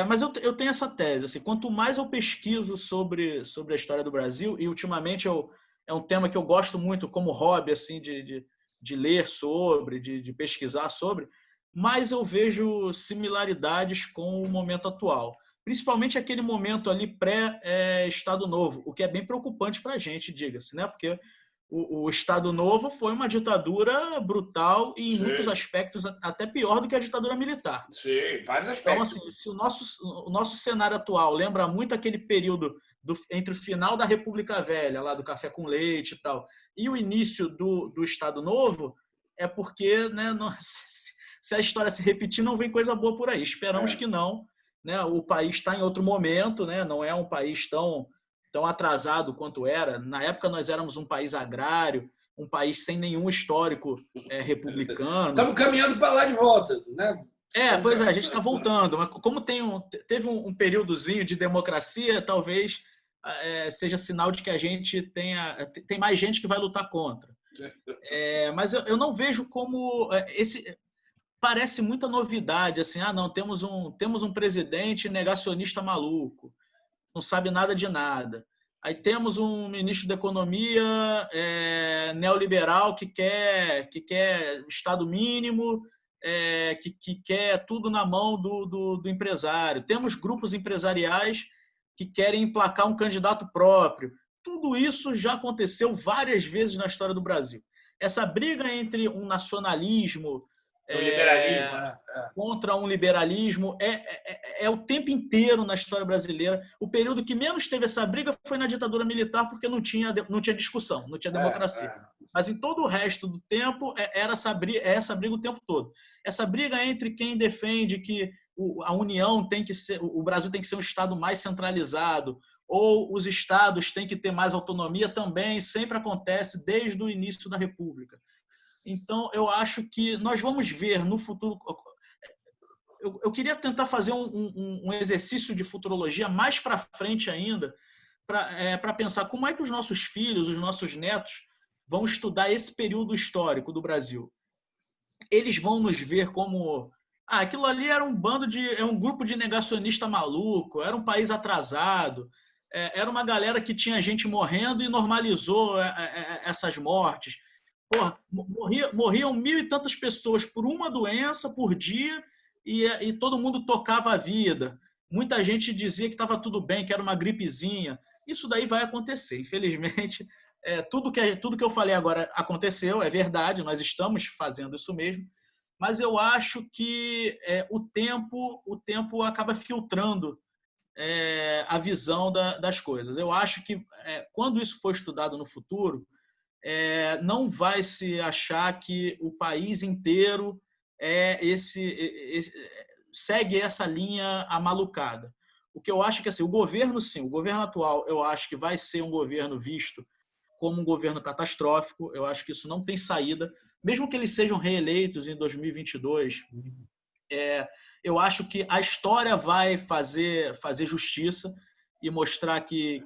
Speaker 2: Mas eu tenho essa tese, assim, quanto mais eu pesquiso sobre a história do Brasil, e ultimamente é um tema que eu gosto muito como hobby, assim, de ler sobre, de pesquisar sobre, mais eu vejo similaridades com o momento atual. Principalmente aquele momento ali pré-Estado Novo, o que é bem preocupante para a gente, diga-se, né? Porque o Estado Novo foi uma ditadura brutal e, em muitos aspectos, até pior do que a ditadura militar.
Speaker 1: Sim, vários aspectos.
Speaker 2: Então, assim, se o nosso cenário atual lembra muito aquele período entre o final da República Velha, lá do café com leite e tal, e o início do Estado Novo, é porque, né, se a história se repetir, não vem coisa boa por aí. Esperamos que não. Né? O país está em outro momento, né? Não é um país tão atrasado quanto era. Na época, nós éramos um país agrário, um país sem nenhum histórico republicano.
Speaker 1: Estamos caminhando para lá de volta, né?
Speaker 2: Pois a gente está voltando. Mas como teve um períodozinho de democracia, talvez seja sinal de que a gente tem mais gente que vai lutar contra. Mas eu não vejo como parece muita novidade, assim, não, temos um presidente negacionista maluco, não sabe nada de nada. Aí temos um ministro da Economia neoliberal que quer Estado mínimo, que quer tudo na mão do empresário. Temos grupos empresariais que querem emplacar um candidato próprio. Tudo isso já aconteceu várias vezes na história do Brasil. Essa briga entre um nacionalismo contra um liberalismo é o tempo inteiro na história brasileira. O período que menos teve essa briga foi na ditadura militar, porque não tinha discussão, não tinha democracia. Mas em todo o resto do tempo era essa briga o tempo todo. Essa briga entre quem defende que a União tem que ser, o Brasil tem que ser um Estado mais centralizado, ou os estados têm que ter mais autonomia, também sempre acontece desde o início da República. Então, eu acho que nós vamos ver no futuro. Eu queria tentar fazer um exercício de futurologia mais para frente ainda, para pensar como é que os nossos filhos, os nossos netos, vão estudar esse período histórico do Brasil. Eles vão nos ver como aquilo ali era um grupo de negacionista maluco, era um país atrasado, era uma galera que tinha gente morrendo e normalizou essas mortes. Porra, morriam 1.000 e tantas pessoas por uma doença por dia e todo mundo tocava a vida. Muita gente dizia que estava tudo bem, que era uma gripezinha. Isso daí vai acontecer, infelizmente. Tudo que eu falei agora aconteceu, é verdade, nós estamos fazendo isso mesmo, mas eu acho que o tempo acaba filtrando a visão das coisas. Eu acho que quando isso for estudado no futuro, não vai se achar que o país inteiro segue essa linha amalucada. O que eu acho que assim, o governo atual, eu acho que vai ser um governo visto como um governo catastrófico. Eu acho que isso não tem saída, mesmo que eles sejam reeleitos em 2022. Eu acho que a história vai fazer justiça. e mostrar que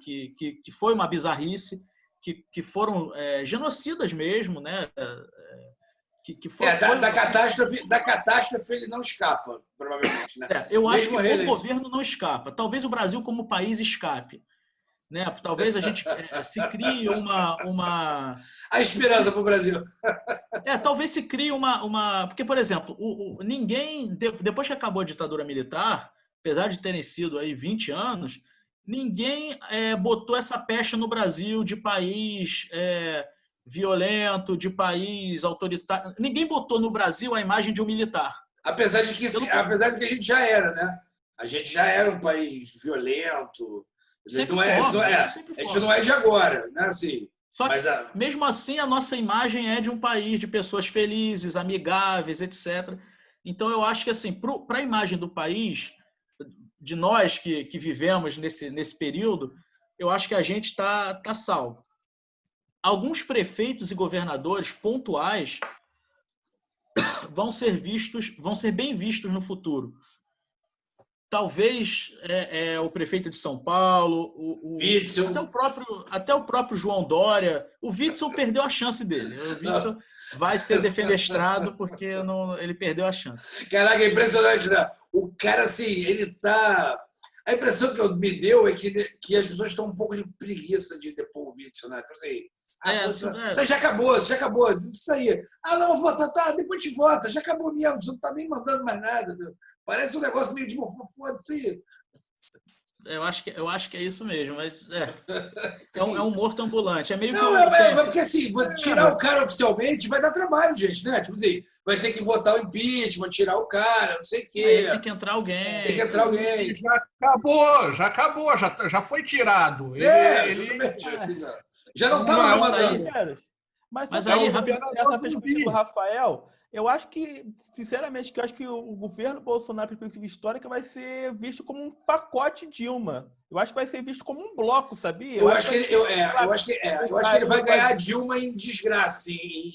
Speaker 2: foi uma bizarrice, que foram genocidas mesmo, né?
Speaker 1: Da catástrofe ele não escapa, provavelmente, né?
Speaker 2: Eu acho que o governo não escapa. Talvez o Brasil como país escape, né? Talvez a gente se crie uma...
Speaker 1: A esperança para o Brasil.
Speaker 2: Talvez se crie uma... Porque, por exemplo, ninguém... Depois que acabou a ditadura militar, apesar de terem sido aí 20 anos, ninguém botou essa pecha no Brasil de país violento, de país autoritário. Ninguém botou no Brasil a imagem de um militar.
Speaker 1: Apesar de que a gente já era, né? A gente já era um país violento. A gente não é de agora, né? Assim,
Speaker 2: só que, mesmo assim, a nossa imagem é de um país de pessoas felizes, amigáveis, etc. Então, eu acho que, assim, para a imagem do país, de nós que vivemos nesse período, eu acho que a gente está salvo. Alguns prefeitos e governadores pontuais vão ser bem vistos no futuro. Talvez o prefeito de São Paulo,
Speaker 1: Witzel.
Speaker 2: Até o próprio João Dória. O Witzel perdeu a chance dele. O Witzel vai ser defenestrado porque ele perdeu a chance.
Speaker 1: Caraca, é impressionante, né? O cara, assim, ele tá... A impressão que me deu é que as pessoas estão um pouco de preguiça de depor o Witzel, né? Então, assim, isso já acabou, não precisa ir. Não, vou votar, tá, depois te vota, já acabou mesmo, você não tá nem mandando mais nada. Parece um negócio meio de foda-se.
Speaker 2: Eu acho que é isso mesmo, mas é um morto ambulante. É meio
Speaker 1: porque assim, você tirar o cara oficialmente vai dar trabalho, gente, né? Tipo assim, vai ter que votar o impeachment, tirar o cara, não sei o quê.
Speaker 2: Tem que entrar alguém.
Speaker 4: Já acabou, já foi tirado.
Speaker 1: Já não está mais mandando.
Speaker 3: Mas aí, essa perspectiva do Rafael, eu acho que, sinceramente, o governo Bolsonaro, perspectiva histórica, vai ser visto como um pacote Dilma. Eu acho que vai ser visto como um bloco, sabia?
Speaker 1: Eu acho que ele vai ganhar a Dilma em desgraça. Assim,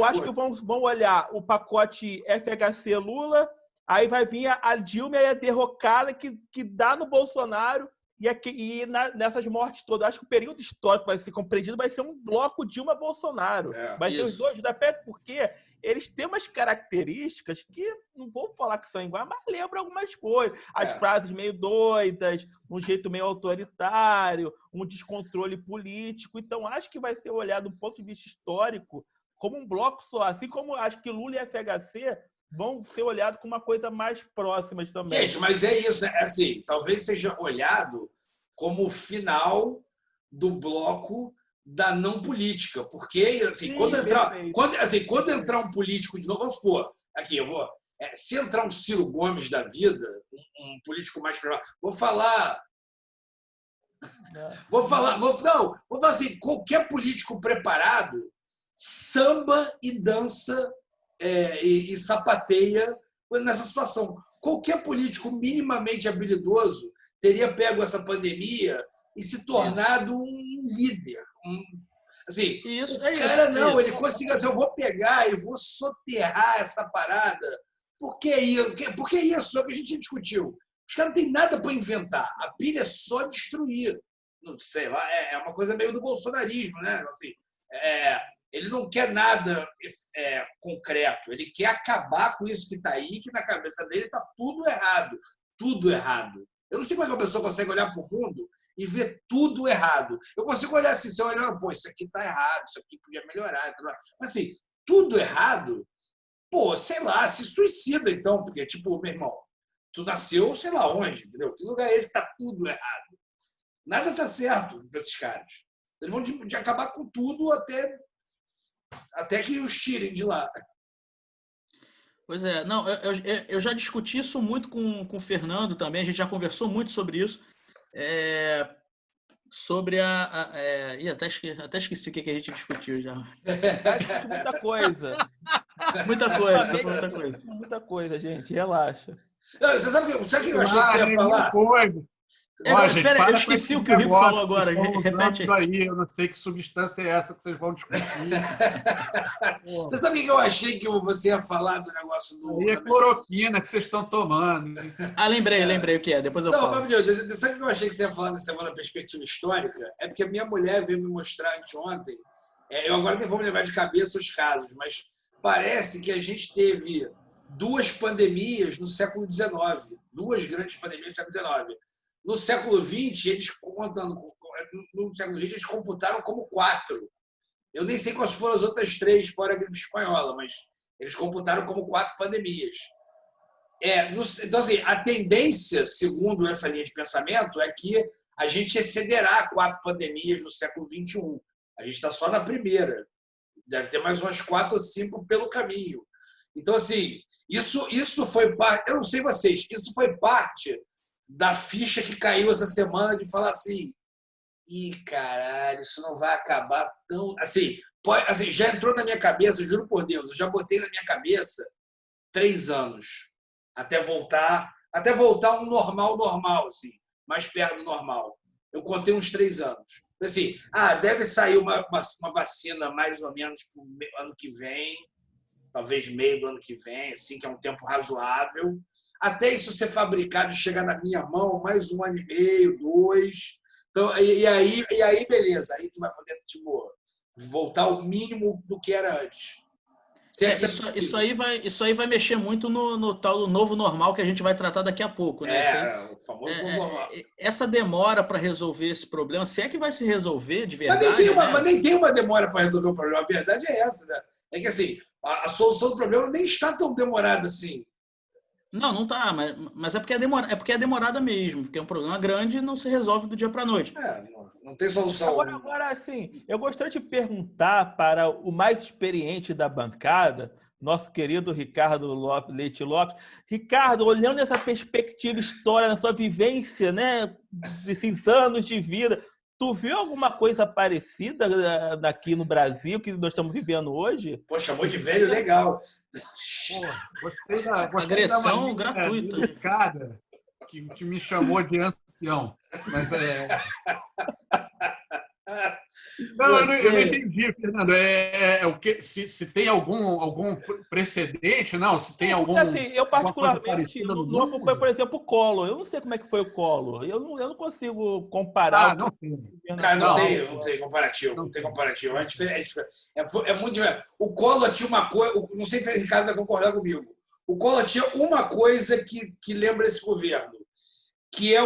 Speaker 3: acho que vão olhar o pacote FHC Lula, aí vai vir a Dilma e a derrocada que dá no Bolsonaro. E nessas mortes todas, acho que o período histórico vai ser compreendido, vai ser um bloco Dilma-Bolsonaro. Vai ser os dois, até porque eles têm umas características que, não vou falar que são iguais, mas lembram algumas coisas. As frases meio doidas, um jeito meio autoritário, um descontrole político. Então, acho que vai ser olhado do ponto de vista histórico como um bloco só. Assim como acho que Lula e FHC vão ser olhados como uma coisa mais próxima também.
Speaker 1: Gente, mas é isso, né? Assim, talvez seja olhado como o final do bloco da não política, porque assim, quando entrar um político de novo, vamos supor, aqui eu vou, se entrar um Ciro Gomes da vida, um político mais vou falar assim, qualquer político preparado samba e dança e sapateia nessa situação. Qualquer político minimamente habilidoso teria pego essa pandemia e se tornado um líder. Assim, ele conseguiu assim, eu vou pegar e vou soterrar essa parada. Por que isso? É o que a gente discutiu. Os caras não têm nada para inventar. A pilha é só destruir. Não sei lá, é uma coisa meio do bolsonarismo, né? Assim, ele não quer nada concreto. Ele quer acabar com isso que está aí, que na cabeça dele está tudo errado. Tudo errado. Eu não sei como é que uma pessoa consegue olhar para o mundo e ver tudo errado. Eu consigo olhar assim, se eu olhar, isso aqui está errado, isso aqui podia melhorar. Mas assim, tudo errado, sei lá, se suicida então, porque, tipo, meu irmão, tu nasceu sei lá onde, entendeu? Que lugar é esse que está tudo errado? Nada está certo para esses caras. Eles vão de acabar com tudo até que os tirem de lá.
Speaker 2: Pois é, não, eu já discuti isso muito com o Fernando também, a gente já conversou muito sobre isso, sobre até esqueci o que a gente discutiu já.
Speaker 3: Muita coisa.
Speaker 2: Muita coisa,
Speaker 3: gente, relaxa.
Speaker 1: Não, você sabe o que eu achei que você ia falar?
Speaker 2: Espera, eu esqueci o que o Rico falou agora. Repete
Speaker 4: aí. Eu não sei que substância é essa que vocês vão discutir.
Speaker 1: Você sabe o que eu achei que você ia falar do negócio do...
Speaker 4: Aí é cloroquina que vocês estão tomando.
Speaker 2: Lembrei o que é. Depois eu falo.
Speaker 1: Não, mas sabe o que eu achei que você ia falar nesse tema da perspectiva histórica? É porque a minha mulher veio me mostrar anteontem. Eu agora nem vou me lembrar de cabeça os casos, mas parece que a gente teve 2 pandemias no século XIX. 2 grandes pandemias no século XIX. No século XX, no século XX, eles computaram como 4. Eu nem sei quais foram as outras 3, fora a gripe espanhola, mas eles computaram como 4 pandemias. Então, assim, a tendência, segundo essa linha de pensamento, é que a gente excederá 4 pandemias no século XXI. A gente está só na primeira. Deve ter mais umas 4 ou 5 pelo caminho. Então, assim, isso foi parte... Eu não sei vocês, isso foi parte da ficha que caiu essa semana de falar assim, caralho, isso não vai acabar tão... Assim, já entrou na minha cabeça, juro por Deus, eu já botei na minha cabeça 3 anos até voltar um normal, assim, mais perto do normal. Eu contei uns 3 anos. Assim, deve sair uma vacina mais ou menos pro ano que vem, talvez meio do ano que vem, assim, que é um tempo razoável. Até isso ser fabricado e chegar na minha mão, mais 1 ano e meio, 2. Então, e aí, beleza. Aí tu vai poder voltar ao mínimo do que era antes.
Speaker 2: Isso aí vai mexer muito no tal do novo normal que a gente vai tratar daqui a pouco, né?
Speaker 1: O famoso novo normal.
Speaker 2: Essa demora para resolver esse problema, se é que vai se resolver de verdade...
Speaker 1: Mas nem tem uma demora para resolver o problema. A verdade é essa, né? É que, assim, a solução do problema nem está tão demorada assim.
Speaker 2: Não está, mas é porque é demorada mesmo, porque é um problema grande e não se resolve do dia para a noite.
Speaker 1: Não tem solução.
Speaker 3: Agora, assim, eu gostaria de perguntar para o mais experiente da bancada, nosso querido Ricardo Leite Lopes. Ricardo, olhando essa perspectiva histórica, na sua vivência, né, desses anos de vida, tu viu alguma coisa parecida aqui no Brasil que nós estamos vivendo hoje?
Speaker 1: Pô, chamou de velho legal.
Speaker 4: Gostei
Speaker 2: agressão gratuita.
Speaker 4: Delicada que me chamou de ancião. Mas Não, eu não entendi, Fernando. O que, se tem algum precedente, não? Se tem algum...
Speaker 3: Assim, eu particularmente não acompanho, por exemplo, o Collor. Eu não sei como é que foi o Collor. Eu não consigo comparar.
Speaker 4: Não tem.
Speaker 1: Cara, não tem comparativo. Não tem comparativo. É diferente. É muito diferente. O Collor tinha uma coisa... Não sei se o Ricardo vai concordar comigo. O Collor tinha uma coisa que lembra esse governo, que é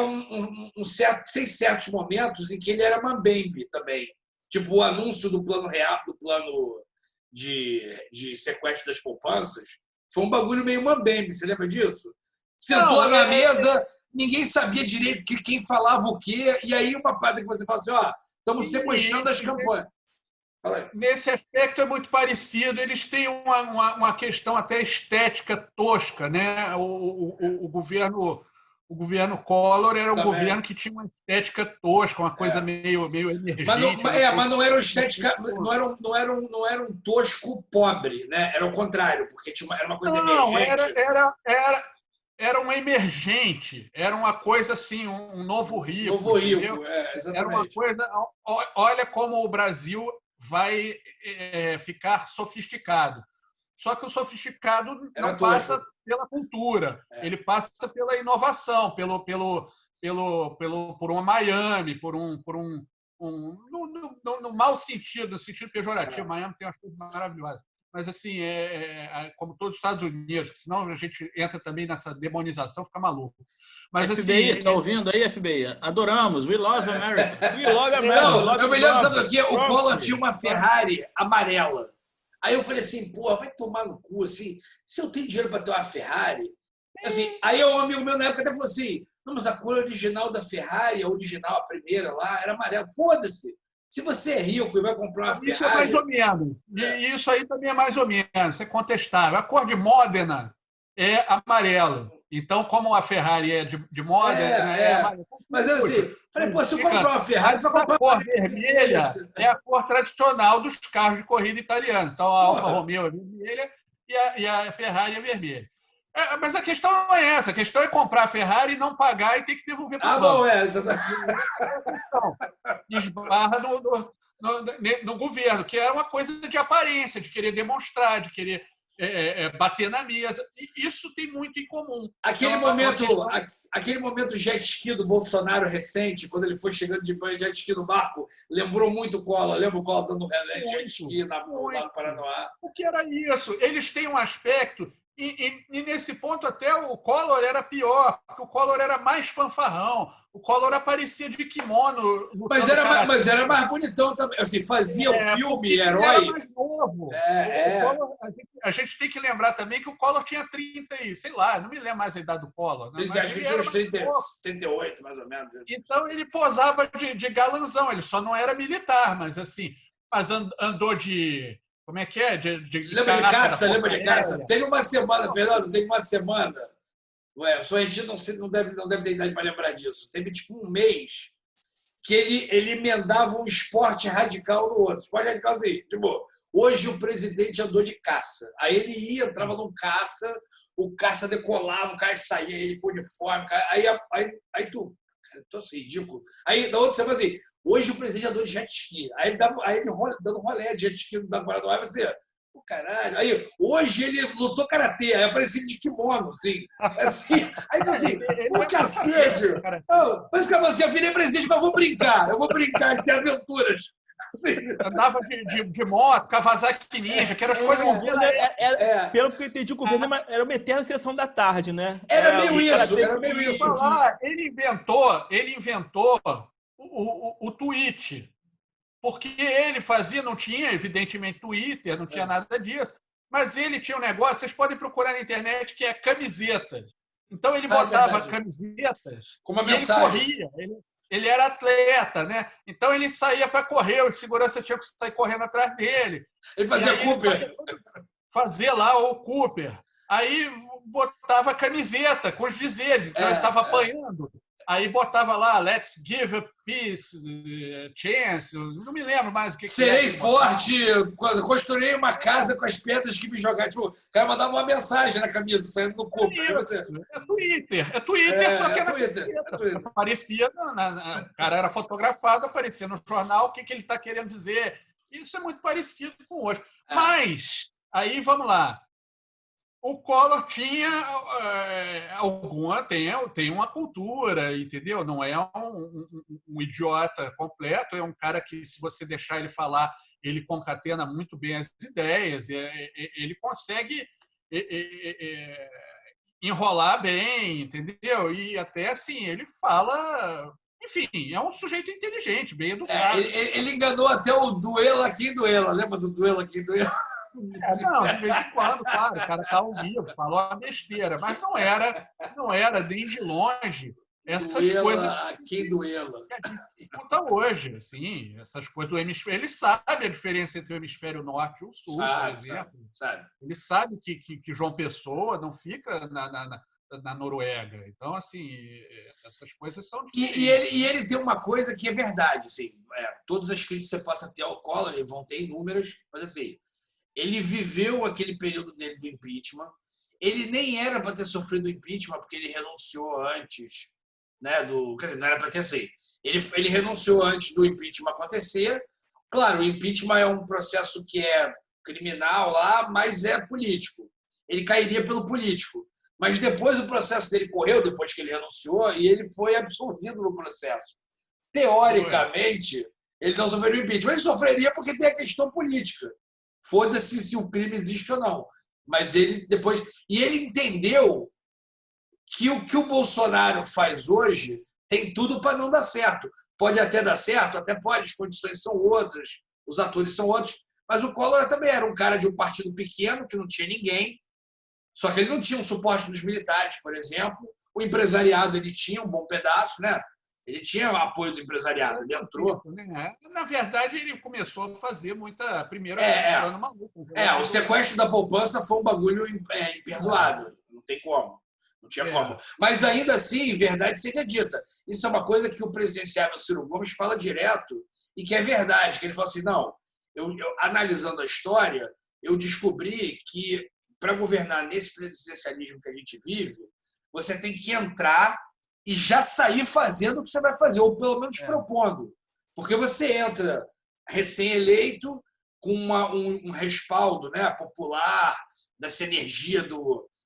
Speaker 1: certos momentos em que ele era mambembe também. Tipo o anúncio do plano real, do plano de sequestro das poupanças, foi um bagulho meio mambembe, você lembra disso? Sentou na mesa, ninguém sabia direito quem falava o quê, e aí uma parte que você fala assim, estamos sequestrando as campanhas.
Speaker 4: Nesse aspecto é muito parecido, eles têm uma questão até estética tosca, né? O governo Collor era um governo que tinha uma estética tosca, uma coisa meio emergente.
Speaker 1: Mas não era estética, não era um tosco pobre, né? Era o contrário, porque era uma coisa emergente.
Speaker 4: Era um emergente, era uma coisa assim, um novo rico.
Speaker 1: Novo rico, exatamente.
Speaker 4: Era uma coisa. Olha como o Brasil vai ficar sofisticado. Só que o sofisticado não passa pela cultura, ele passa pela inovação, por uma Miami, no mau sentido, no sentido pejorativo. Miami tem umas coisas maravilhosas. Mas, assim, como todos os Estados Unidos, senão a gente entra também nessa demonização, fica maluco. Mas,
Speaker 2: FBI, tá ouvindo aí, FBI? Adoramos. We love America.
Speaker 3: We love America.
Speaker 1: Eu me lembro, sabe do quê? O Collor tinha uma Ferrari amarela. Aí eu falei assim, porra, vai tomar no cu, assim, se eu tenho dinheiro para ter uma Ferrari... Assim, aí um amigo meu na época até falou assim, não, mas a cor original da Ferrari, a original, a primeira lá, era amarela. Foda-se. Se você é rico e vai comprar uma Ferrari...
Speaker 4: Isso é mais ou menos. E isso aí também é mais ou menos, é contestável. A cor de Modena é amarela. Então, como a Ferrari é de Modena, é amarela.
Speaker 1: Mas assim, falei, pô, se eu comprar uma Ferrari, tu vai comprar...
Speaker 4: A cor vermelha é a cor tradicional dos carros de corrida italianos. Então, a Alfa Romeo é vermelha e a Ferrari é vermelha. Mas a questão não é essa. A questão é comprar a Ferrari e não pagar e ter que devolver para o banco.
Speaker 1: Bom,
Speaker 4: Essa é a questão. Esbarra no governo, que é uma coisa de aparência, de querer demonstrar, de querer bater na mesa. E isso tem muito em comum.
Speaker 1: Aquele momento jet ski do Bolsonaro recente, quando ele foi chegando de banho jet ski no barco, lembrou muito o Collor. Lembra o Collor dando jet ski lá no Paraná?
Speaker 4: O que era isso? Eles têm um aspecto... E nesse ponto até o Collor era pior, porque o Collor era mais fanfarrão. O Collor aparecia de kimono.
Speaker 1: Mas era mais bonitão também. Assim, fazia o filme herói.
Speaker 4: Ele era mais novo. Collor, a gente tem que lembrar também que o Collor tinha 30 e, sei lá, não me lembro mais a idade do Collor. Né?
Speaker 1: Acho que tinha uns 38, mais ou menos.
Speaker 4: Então ele posava de galanzão, ele só não era militar, mas assim, andou de... Como é que é?
Speaker 1: Lembra de caça? Teve uma semana, Fernando, o Sorrentino não deve ter idade para lembrar disso. Teve tipo um mês que ele emendava um esporte radical no outro. Esporte radical assim, tipo, hoje o presidente andou de caça. Aí ele ia, entrava num caça, o caça decolava, o cara saía, ele com uniforme. Aí tu, cara, tô assim, ridículo. Aí na outra semana assim, hoje o presidente andou de jet ski. Aí ele dando rolê de jet ski da Paraná, você... Pô, caralho. Aí, hoje ele lutou karatê, aí aparecia de kimono, assim. Aí então assim, pô, cacete. Mas que você, eu virei presidente, mas eu vou brincar de ter aventuras.
Speaker 4: Assim. Andava de moto, Kawasaki Ninja, que eram as coisas que
Speaker 3: pelo que eu entendi, o governo era uma eterna sessão da tarde, né?
Speaker 1: Era meio isso.
Speaker 4: Ele inventou o tweet. Porque ele fazia, não tinha, evidentemente, Twitter, não tinha nada disso, mas ele tinha um negócio, vocês podem procurar na internet, que é camisetas. Então, ele botava camisetas
Speaker 1: com uma
Speaker 4: e
Speaker 1: mensagem.
Speaker 4: Ele corria. Ele era atleta, né? Então, ele saía para correr, os seguranças tinham que sair correndo atrás dele.
Speaker 1: Ele fazia Cooper.
Speaker 4: Fazia lá o Cooper. Aí, botava camiseta com os dizeres, então ele estava apanhando. Aí botava lá, let's give a peace, chance, não me lembro mais o que
Speaker 1: Serei forte, construirei uma casa com as pedras que me jogaram. Tipo, o cara mandava uma mensagem na camisa, saindo no corpo.
Speaker 4: É Twitter, só que é Twitter. Aparecia, o cara era fotografado, aparecia no jornal o que ele está querendo dizer. Isso é muito parecido com hoje. Mas, aí vamos lá. O Collor tinha tem uma cultura, entendeu? Não é um idiota completo, é um cara que, se você deixar ele falar, ele concatena muito bem as ideias, ele consegue enrolar bem, entendeu? E até assim, ele fala... Enfim, é um sujeito inteligente, bem educado.
Speaker 1: Ele enganou até o Duela aqui Duela. Lembra do Duela aqui Duela?
Speaker 4: Não, de vez em quando, claro, o cara está ao vivo, falou uma besteira, mas não era nem de longe essas coisas
Speaker 1: que Duela
Speaker 4: a gente escuta hoje, assim, essas coisas do hemisfério. Ele sabe a diferença entre o hemisfério norte e o sul, por exemplo.
Speaker 1: Sabe.
Speaker 4: Ele sabe que João Pessoa não fica na Noruega. Então, assim, essas coisas são diferentes.
Speaker 1: E ele tem uma coisa que é verdade, assim, todas as críticas que você possa ter ao Collor vão ter inúmeras, mas assim, ele viveu aquele período dele do impeachment. Ele nem era para ter sofrido o impeachment, porque ele renunciou antes, né, quer dizer, não era para ter assim. Ele renunciou antes do impeachment acontecer. Claro, o impeachment é um processo que é criminal lá, mas é político. Ele cairia pelo político. Mas depois o processo dele correu, depois que ele renunciou, e ele foi absolvido no processo. Teoricamente, ele não sofreria o impeachment. Ele sofreria porque tem a questão política. Foda-se se o crime existe ou não. Mas ele depois... E ele entendeu que o que o Bolsonaro faz hoje tem tudo para não dar certo. Pode até dar certo, até pode, as condições são outras, os atores são outros, mas o Collor também era um cara de um partido pequeno, que não tinha ninguém, só que ele não tinha um suporte dos militares, por exemplo. O empresariado ele tinha um bom pedaço, né? Ele tinha o apoio do empresariado, ele entrou.
Speaker 4: Na verdade, ele começou a fazer muita... Primeiro, maluco.
Speaker 1: O sequestro da poupança foi um bagulho imperdoável. Não tem como. Não tinha como. Mas, ainda assim, verdade seja dita. Isso é uma coisa que o presidenciável Ciro Gomes fala direto e que é verdade. Que ele fala assim, não, eu analisando a história, eu descobri que para governar nesse presidencialismo que a gente vive, você tem que entrar e já sair fazendo o que você vai fazer, ou pelo menos propondo. Porque você entra recém-eleito com um respaldo, né, popular, dessa energia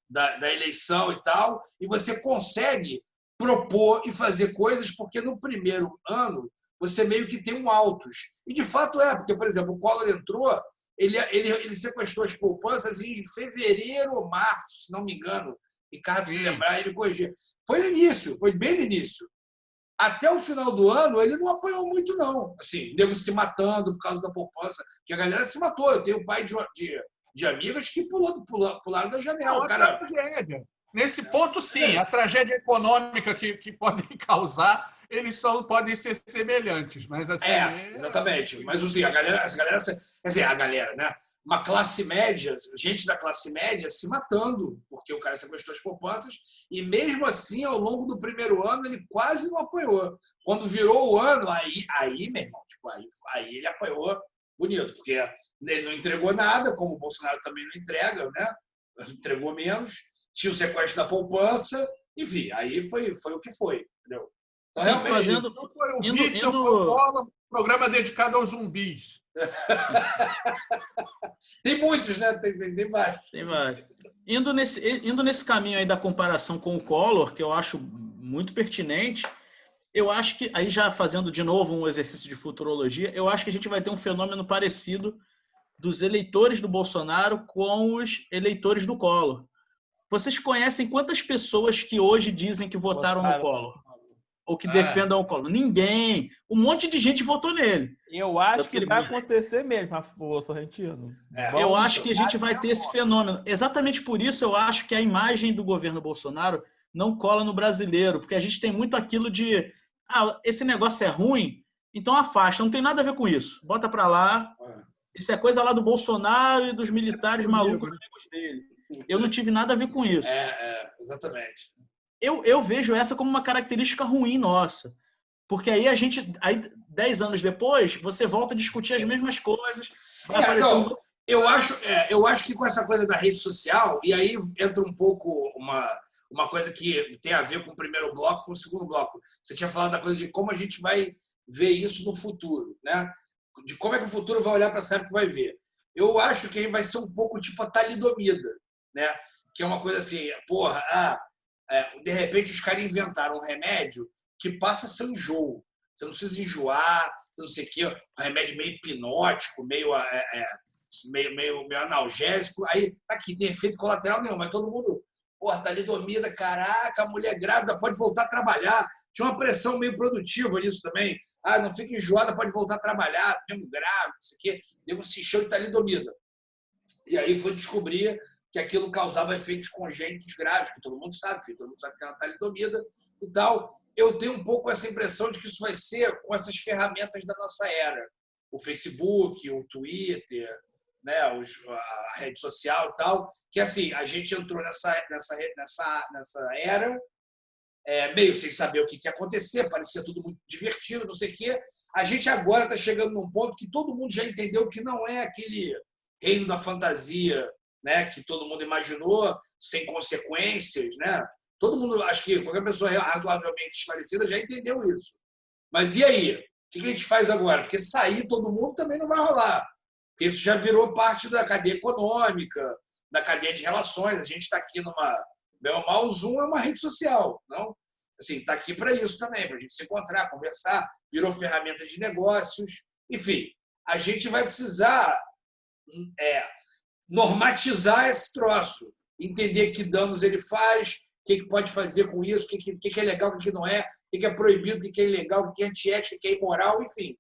Speaker 1: da eleição e tal, e você consegue propor e fazer coisas, porque no primeiro ano você meio que tem um altos. E de fato porque, por exemplo, o Collor entrou, ele sequestrou as poupanças em fevereiro ou março, se não me engano. Ricardo, se lembrar, ele corrigiu. Foi no início, foi bem no início. Até o final do ano, ele não apanhou muito, não. Assim, nego se matando por causa da poupança, que a galera se matou. Eu tenho pai de amigos que pularam da janela.
Speaker 4: Não,
Speaker 1: cara...
Speaker 4: tragédia. Nesse ponto, sim, a tragédia econômica que podem causar, eles só podem ser semelhantes. Mas, assim,
Speaker 1: exatamente. Mas assim, a galera, quer dizer, a galera, né? Uma classe média, gente da classe média se matando, porque o cara sequestrou as poupanças, e mesmo assim, ao longo do primeiro ano, ele quase não apanhou. Quando virou o ano, aí meu irmão, tipo, aí ele apanhou bonito, porque ele não entregou nada, como o Bolsonaro também não entrega, né? Entregou menos, tinha o sequestro da poupança, enfim, aí foi o que foi, entendeu?
Speaker 2: Então, realmente,
Speaker 4: não foi o Witzel, foi o Collor, programa dedicado aos zumbis.
Speaker 1: Tem muitos, né? Tem vários.
Speaker 2: Tem vários. Indo nesse caminho aí da comparação com o Collor, que eu acho muito pertinente, eu acho que, aí já fazendo de novo um exercício de futurologia, eu acho que a gente vai ter um fenômeno parecido dos eleitores do Bolsonaro com os eleitores do Collor. Vocês conhecem quantas pessoas que hoje dizem que votaram no Collor? Ou que defendam o Collor? Ninguém. Um monte de gente votou nele.
Speaker 3: Eu acho que vai acontecer mesmo, Sorrentino.
Speaker 2: Eu acho que a gente vai ter esse fenômeno. Exatamente por isso eu acho que a imagem do governo Bolsonaro não cola no brasileiro, porque a gente tem muito aquilo de esse negócio é ruim, então afasta. Não tem nada a ver com isso. Bota para lá. Isso é coisa lá do Bolsonaro e dos militares malucos amigos dele. Eu não tive nada a ver com isso.
Speaker 1: Exatamente.
Speaker 2: Eu vejo essa como uma característica ruim nossa. Porque aí 10 anos depois, você volta a discutir as mesmas coisas.
Speaker 1: Eu acho que com essa coisa da rede social, e aí entra um pouco uma coisa que tem a ver com o primeiro bloco, com o segundo bloco. Você tinha falado da coisa de como a gente vai ver isso no futuro, né? De como é que o futuro vai olhar para essa época e vai ver. Eu acho que vai ser um pouco tipo a talidomida, né? Que é uma coisa assim, de repente os caras inventaram um remédio que passa a ser um enjoo. Você não precisa enjoar, você não sei o quê, um remédio meio hipnótico, meio analgésico. Aí, aqui, tem efeito colateral nenhum, mas todo mundo, talidomida, caraca, a mulher grávida pode voltar a trabalhar. Tinha uma pressão meio produtiva nisso também. Não fica enjoada, pode voltar a trabalhar, mesmo grávida, não sei o quê. Nego se encheu de talidomida. E aí foi descobrir que aquilo causava efeitos congênitos graves, que todo mundo sabe que é uma talidomida e tal. Eu tenho um pouco essa impressão de que isso vai ser com essas ferramentas da nossa era. O Facebook, o Twitter, né, a rede social e tal, que assim, a gente entrou nessa era meio sem saber o que ia acontecer, parecia tudo muito divertido, não sei o quê. A gente agora está chegando num ponto que todo mundo já entendeu que não é aquele reino da fantasia, né, que todo mundo imaginou, sem consequências, né? Todo mundo, acho que qualquer pessoa razoavelmente esclarecida já entendeu isso. Mas e aí? O que a gente faz agora? Porque sair todo mundo também não vai rolar. Porque isso já virou parte da cadeia econômica, da cadeia de relações. A gente está aqui o Zoom é uma rede social, não? Assim, está aqui para isso também, para a gente se encontrar, conversar, virou ferramenta de negócios. Enfim, a gente vai precisar normatizar esse troço, entender que danos ele faz, o que pode fazer com isso, o que é legal, o que não é, o que é proibido, o que é ilegal, o que é antiético, o que é imoral, enfim.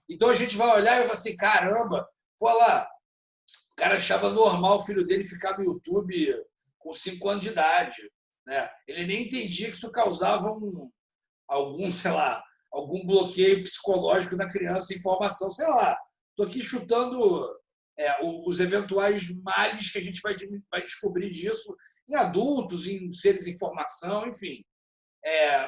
Speaker 1: Então a gente vai olhar e vai assim, caramba, o cara achava normal o filho dele ficar no YouTube com 5 anos de idade, né? Ele nem entendia que isso causava algum bloqueio psicológico na criança em formação, sei lá. Estou aqui chutando os eventuais males que a gente vai descobrir disso em adultos, em seres em formação, enfim.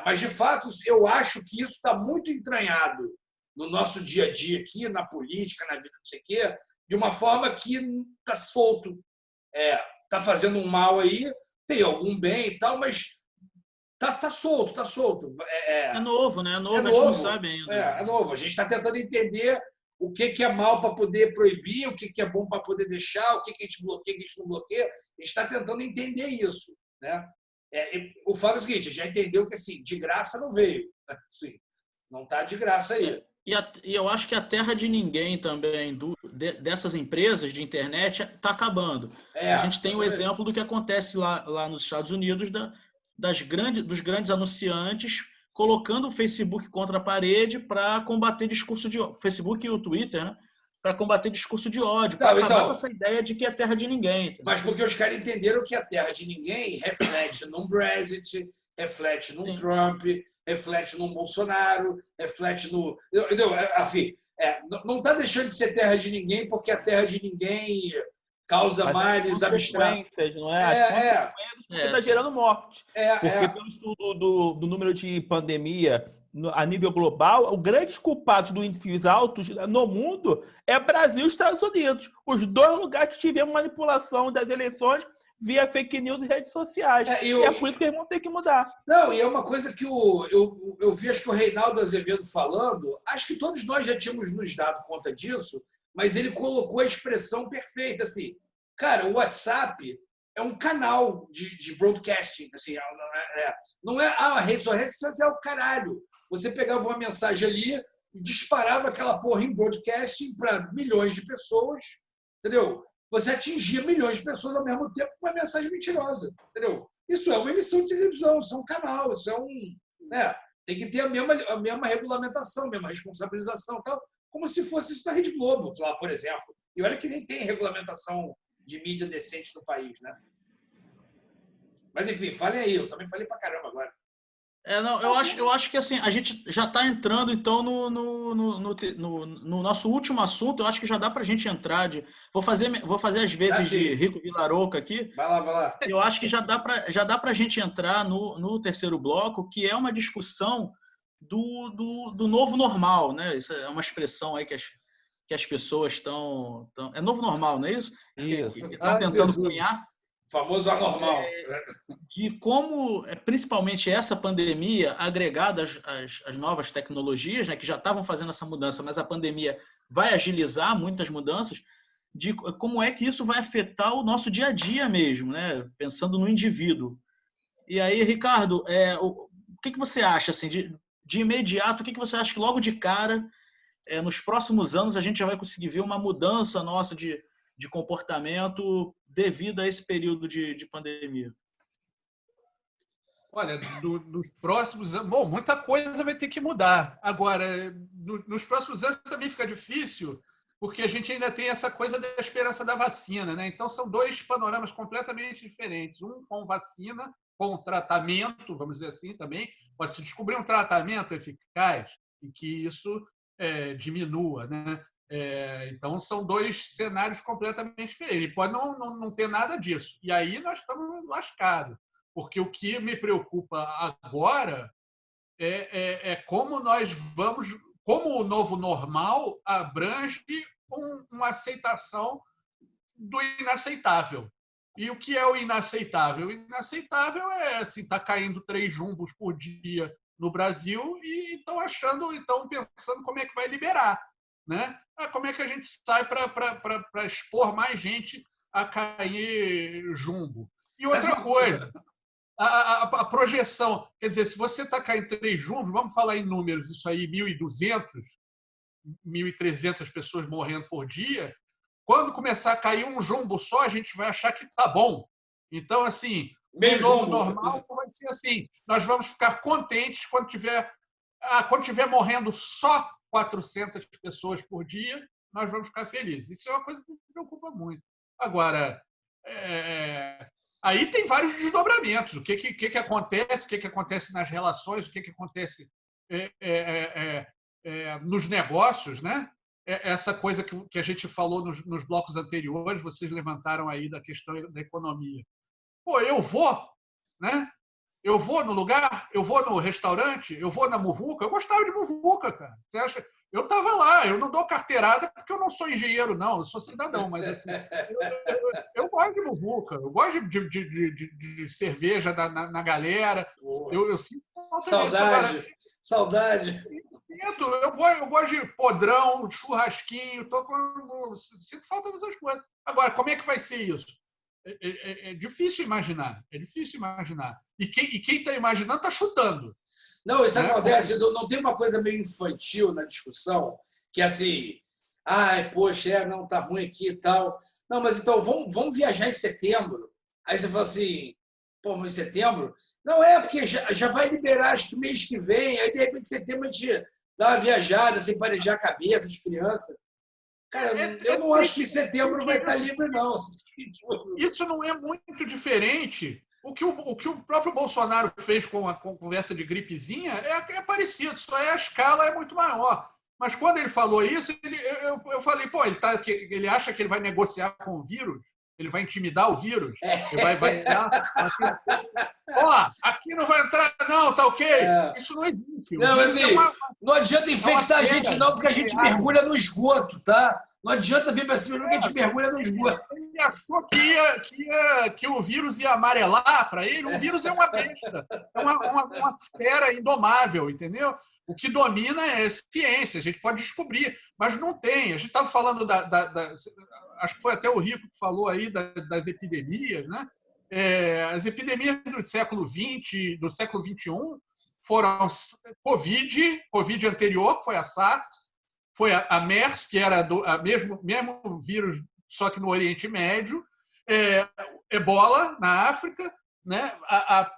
Speaker 1: Mas, de fato, eu acho que isso está muito entranhado no nosso dia a dia aqui, na política, na vida, não sei o quê, de uma forma que está solto. tá fazendo um mal aí, tem algum bem e tal, mas tá solto, tá solto.
Speaker 2: É novo, né? É novo, a gente
Speaker 1: novo,
Speaker 2: não sabe ainda.
Speaker 1: É novo. A gente está tentando entender o que é mal para poder proibir, o que é bom para poder deixar, o que a gente bloqueia, o que a gente não bloqueia. A gente está tentando entender isso, né? O fato é o seguinte, a gente já entendeu que assim, de graça não veio. Assim, não está de graça aí.
Speaker 2: E eu acho que a terra de ninguém também, dessas empresas de internet, está acabando. A gente tem o exemplo do que acontece lá nos Estados Unidos, dos grandes anunciantes colocando o Facebook contra a parede para combater discurso de ódio. Facebook e o Twitter, né? Para combater discurso de ódio, para acabar com essa ideia de que é terra de ninguém. Entendeu?
Speaker 1: Mas porque os caras entenderam que a terra de ninguém reflete num Brexit, reflete num Trump, reflete num Bolsonaro, reflete no... Assim, não está deixando de ser terra de ninguém porque a terra de ninguém causa males abstratos.
Speaker 3: Não é? As consequências porque está gerando morte. Porque pelo estudo do número de pandemia a nível global, os grandes culpados dos índices altos no mundo é Brasil e Estados Unidos. Os dois lugares que tivemos manipulação das eleições via fake news e redes sociais. E é por isso que eles vão ter que mudar.
Speaker 1: Não, e é uma coisa que eu vi, acho que o Reinaldo Azevedo falando, acho que todos nós já tínhamos nos dado conta disso, mas ele colocou a expressão perfeita, assim, cara, o WhatsApp é um canal de broadcasting, assim, não é a rede social é o caralho. Você pegava uma mensagem ali, disparava aquela porra em broadcasting para milhões de pessoas, entendeu? Você atingia milhões de pessoas ao mesmo tempo com uma mensagem mentirosa, entendeu? Isso é uma emissão de televisão, isso é um canal, isso é tem que ter a mesma regulamentação, a mesma responsabilização, tal, como se fosse isso da Rede Globo, lá, por exemplo. E olha que nem tem regulamentação de mídia decente no país, né? Mas, enfim, falem aí. Eu também falei pra caramba agora.
Speaker 2: Eu acho que assim, a gente já está entrando, então, no nosso último assunto. Eu acho que já dá para a gente entrar. Vou fazer às vezes de Rico Vilarouca aqui.
Speaker 1: Vai lá.
Speaker 2: Eu acho que já dá para a gente entrar no terceiro bloco, que é uma discussão do novo normal, né? Isso é uma expressão aí que as pessoas estão... É novo normal, não é isso? Que estão tentando cunhar.
Speaker 1: O famoso anormal.
Speaker 2: De como, principalmente essa pandemia, agregada às novas tecnologias, né, que já estavam fazendo essa mudança, mas a pandemia vai agilizar muitas mudanças, de como é que isso vai afetar o nosso dia a dia mesmo, né, pensando no indivíduo. E aí, Ricardo, o que você acha, assim, de imediato, o que você acha que logo de cara, nos próximos anos, a gente já vai conseguir ver uma mudança nossa de comportamento devido a esse período de pandemia?
Speaker 4: Olha, nos próximos anos... Bom, muita coisa vai ter que mudar. Agora, nos próximos anos também fica difícil, porque a gente ainda tem essa coisa da esperança da vacina, né? Então, são dois panoramas completamente diferentes. Um com vacina, com tratamento, vamos dizer assim, também. Pode-se descobrir um tratamento eficaz em que isso diminua, né? Então, são dois cenários completamente diferentes. E pode não ter nada disso. E aí nós estamos lascados. Porque o que me preocupa agora é como nós vamos... Como o novo normal abrange uma aceitação do inaceitável. E o que é o inaceitável? O inaceitável é assim, está caindo 3 jumbos por dia no Brasil e estão pensando como é que vai liberar. Né? Como é que a gente sai para expor mais gente a cair jumbo? E outra coisa, a projeção, quer dizer, se você está caindo 3 jumbos, vamos falar em números, isso aí, 1.200, 1.300 pessoas morrendo por dia, quando começar a cair um jumbo só, a gente vai achar que está bom. Então, assim, o novo normal vai ser assim, nós vamos ficar contentes quando tiver morrendo só 400 pessoas por dia, nós vamos ficar felizes. Isso é uma coisa que me preocupa muito. Agora, aí tem vários desdobramentos. O que acontece? O que acontece nas relações? O que acontece nos negócios, né? Essa coisa que a gente falou nos blocos anteriores, vocês levantaram aí da questão da economia. Pô, eu vou, né? Eu vou no lugar, eu vou no restaurante, eu vou na muvuca. Eu gostava de muvuca, cara. Você acha? Eu estava lá, eu não dou carteirada porque eu não sou engenheiro, não, eu sou cidadão, mas assim, eu gosto de muvuca, eu gosto de cerveja na galera. Eu sinto
Speaker 1: saudade, saudade.
Speaker 4: Eu gosto de podrão, churrasquinho, sinto falta dessas coisas. Agora, como é que vai ser isso? É difícil imaginar. É difícil imaginar. E quem está imaginando está chutando.
Speaker 1: Não, isso acontece. Não tem uma coisa meio infantil na discussão, que é assim, poxa, não, tá ruim aqui e tal. Não, mas então, vamos viajar em setembro. Aí você fala assim, pô, mas em setembro? Não, porque já vai liberar, acho que mês que vem, aí de repente em setembro a gente dá uma viajada, sem parejar a cabeça de criança. Cara, eu não acho que em setembro vai estar livre, não.
Speaker 4: Isso não é muito diferente. O que o próprio Bolsonaro fez com a conversa de gripezinha é parecido, só a escala é muito maior. Mas quando ele falou isso, eu falei, pô, ele acha que ele vai negociar com o vírus? Ele vai intimidar o vírus? Ele vai aqui não vai entrar, não, tá ok? Isso não existe.
Speaker 1: Não, assim, não adianta infectar a gente, não, porque a gente mergulha no esgoto, tá? Não adianta vir para cima, que a gente mergulha no esgoto.
Speaker 4: Ele achou que o vírus ia amarelar para ele. O vírus é uma besta, é uma fera indomável, entendeu? O que domina é ciência, a gente pode descobrir, mas não tem. A gente estava falando acho que foi até o Rico que falou aí das epidemias, né? As epidemias do século XX, do século XXI, foram Covid anterior, que foi a SARS, foi a MERS, que era mesmo vírus, só que no Oriente Médio, Ebola, na África, né?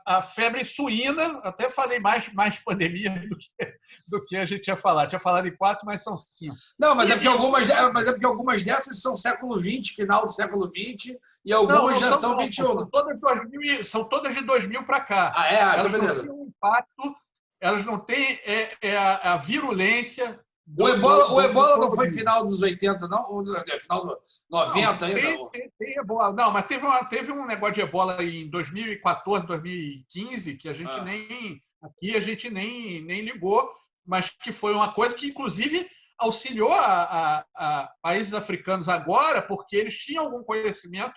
Speaker 4: A febre suína, até falei mais pandemia do que a gente ia falar. Tinha falado em 4, mas são 5.
Speaker 1: Não, mas é porque algumas dessas são século XX, final do século XX, e algumas já são 21.
Speaker 4: São todas de 2000 para cá.
Speaker 1: Elas
Speaker 4: não têm um impacto, elas não têm a virulência.
Speaker 1: O Ebola não foi final dos 80, não? Final dos 90 ainda?
Speaker 4: Tem Ebola. Não, mas teve um negócio de Ebola em 2014, 2015, que a gente nem ligou, mas que foi uma coisa que, inclusive, auxiliou a países africanos agora, porque eles tinham algum conhecimento,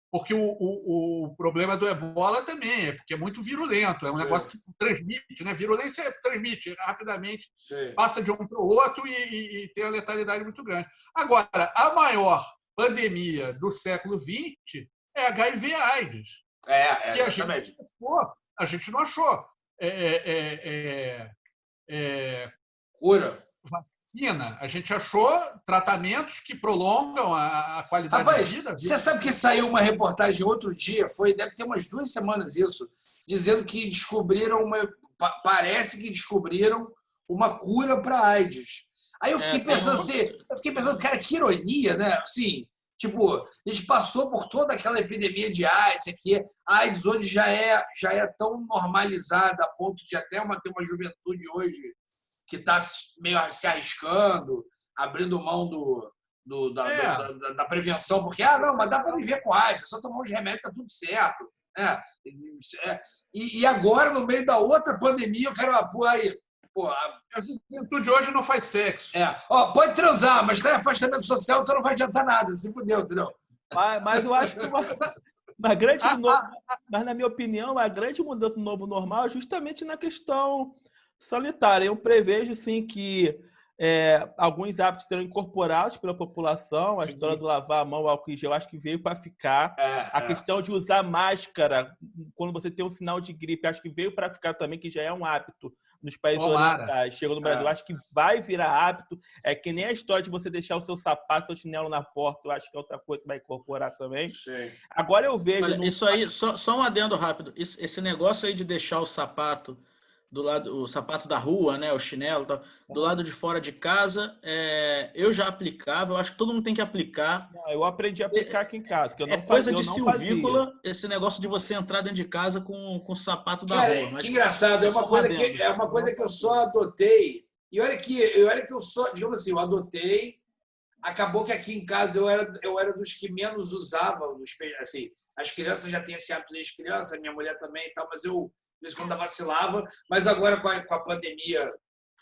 Speaker 4: porque o problema do Ebola também porque é muito virulento, é um negócio que transmite, né? Virulência transmite rapidamente, passa de um para o outro e tem uma letalidade muito grande. Agora, a maior pandemia do século XX é HIV/AIDS.
Speaker 1: Exatamente.
Speaker 4: A gente não achou.
Speaker 1: Cura.
Speaker 4: Vacina, a gente achou tratamentos que prolongam a qualidade da vida.
Speaker 1: Você sabe que saiu uma reportagem outro dia, deve ter umas 2 semanas isso, dizendo que parece que descobriram uma cura para AIDS. Aí eu fiquei pensando, cara, que ironia, né? Assim, tipo, a gente passou por toda aquela epidemia de AIDS aqui. A AIDS hoje já é tão normalizada a ponto de até ter uma juventude hoje que está meio se arriscando, abrindo mão da prevenção, porque, mas dá para viver com AIDS, é só tomar uns remédios, está tudo certo. E agora, no meio da outra pandemia, eu quero aí.
Speaker 4: A juventude hoje não faz sexo.
Speaker 1: Pode transar, mas está em afastamento social, então não vai adiantar nada, se fudeu, entendeu?
Speaker 3: Mas eu acho que mas, na minha opinião, a grande mudança do novo normal é justamente na questão sanitária. Eu prevejo, sim, que alguns hábitos serão incorporados pela população. A história do lavar a mão, o álcool em gel, acho que veio para ficar. A questão de usar máscara quando você tem um sinal de gripe, acho que veio para ficar também, que já é um hábito nos países orientais. Chegou no Brasil, acho que vai virar hábito. É que nem a história de você deixar o seu sapato, seu chinelo na porta, eu acho que é outra coisa que vai incorporar também.
Speaker 1: Sim.
Speaker 3: Agora eu vejo...
Speaker 2: Olha, isso aí, só um adendo rápido. Esse negócio aí de deixar o sapato do lado, o sapato da rua, né, o chinelo, do lado de fora de casa, eu já aplicava, eu acho que todo mundo tem que aplicar.
Speaker 3: Eu aprendi a aplicar aqui em casa, que eu não
Speaker 2: coisa de silvícola, esse negócio de você entrar dentro de casa com o sapato da rua.
Speaker 1: Mas que engraçado, é uma coisa que eu só adotei, e olha que eu só, digamos assim, eu adotei, acabou que aqui em casa eu era dos que menos usava, assim, as crianças já têm esse hábito desde criança, minha mulher também e tal, mas eu vez em quando vacilava, mas agora com a pandemia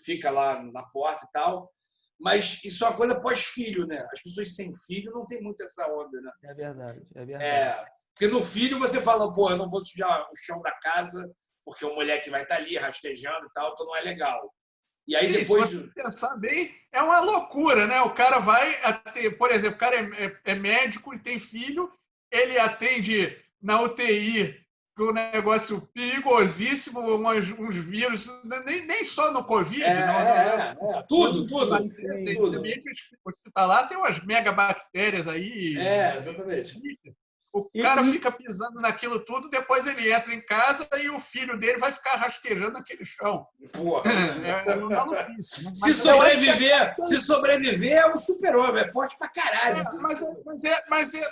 Speaker 1: fica lá na porta e tal. Mas isso é uma coisa pós-filho, né? As pessoas sem filho não tem muito essa onda, né?
Speaker 3: É verdade, é verdade.
Speaker 1: Porque no filho você fala, pô, eu não vou sujar o chão da casa porque o moleque vai estar ali rastejando e tal, então não é legal. E aí depois...
Speaker 4: Se você pensar bem, é uma loucura, né? O cara vai, por exemplo, o cara é médico e tem filho, ele atende na UTI com um negócio perigosíssimo, uns vírus, nem só no Covid.
Speaker 1: Tudo.
Speaker 4: O ambiente hospitalar tem umas megabactérias aí.
Speaker 1: Exatamente.
Speaker 4: O cara fica pisando naquilo tudo, depois ele entra em casa e o filho dele vai ficar rastejando naquele chão.
Speaker 1: Porra.
Speaker 4: É maluquice.
Speaker 1: Se sobreviver, é um super-homem, é forte pra caralho.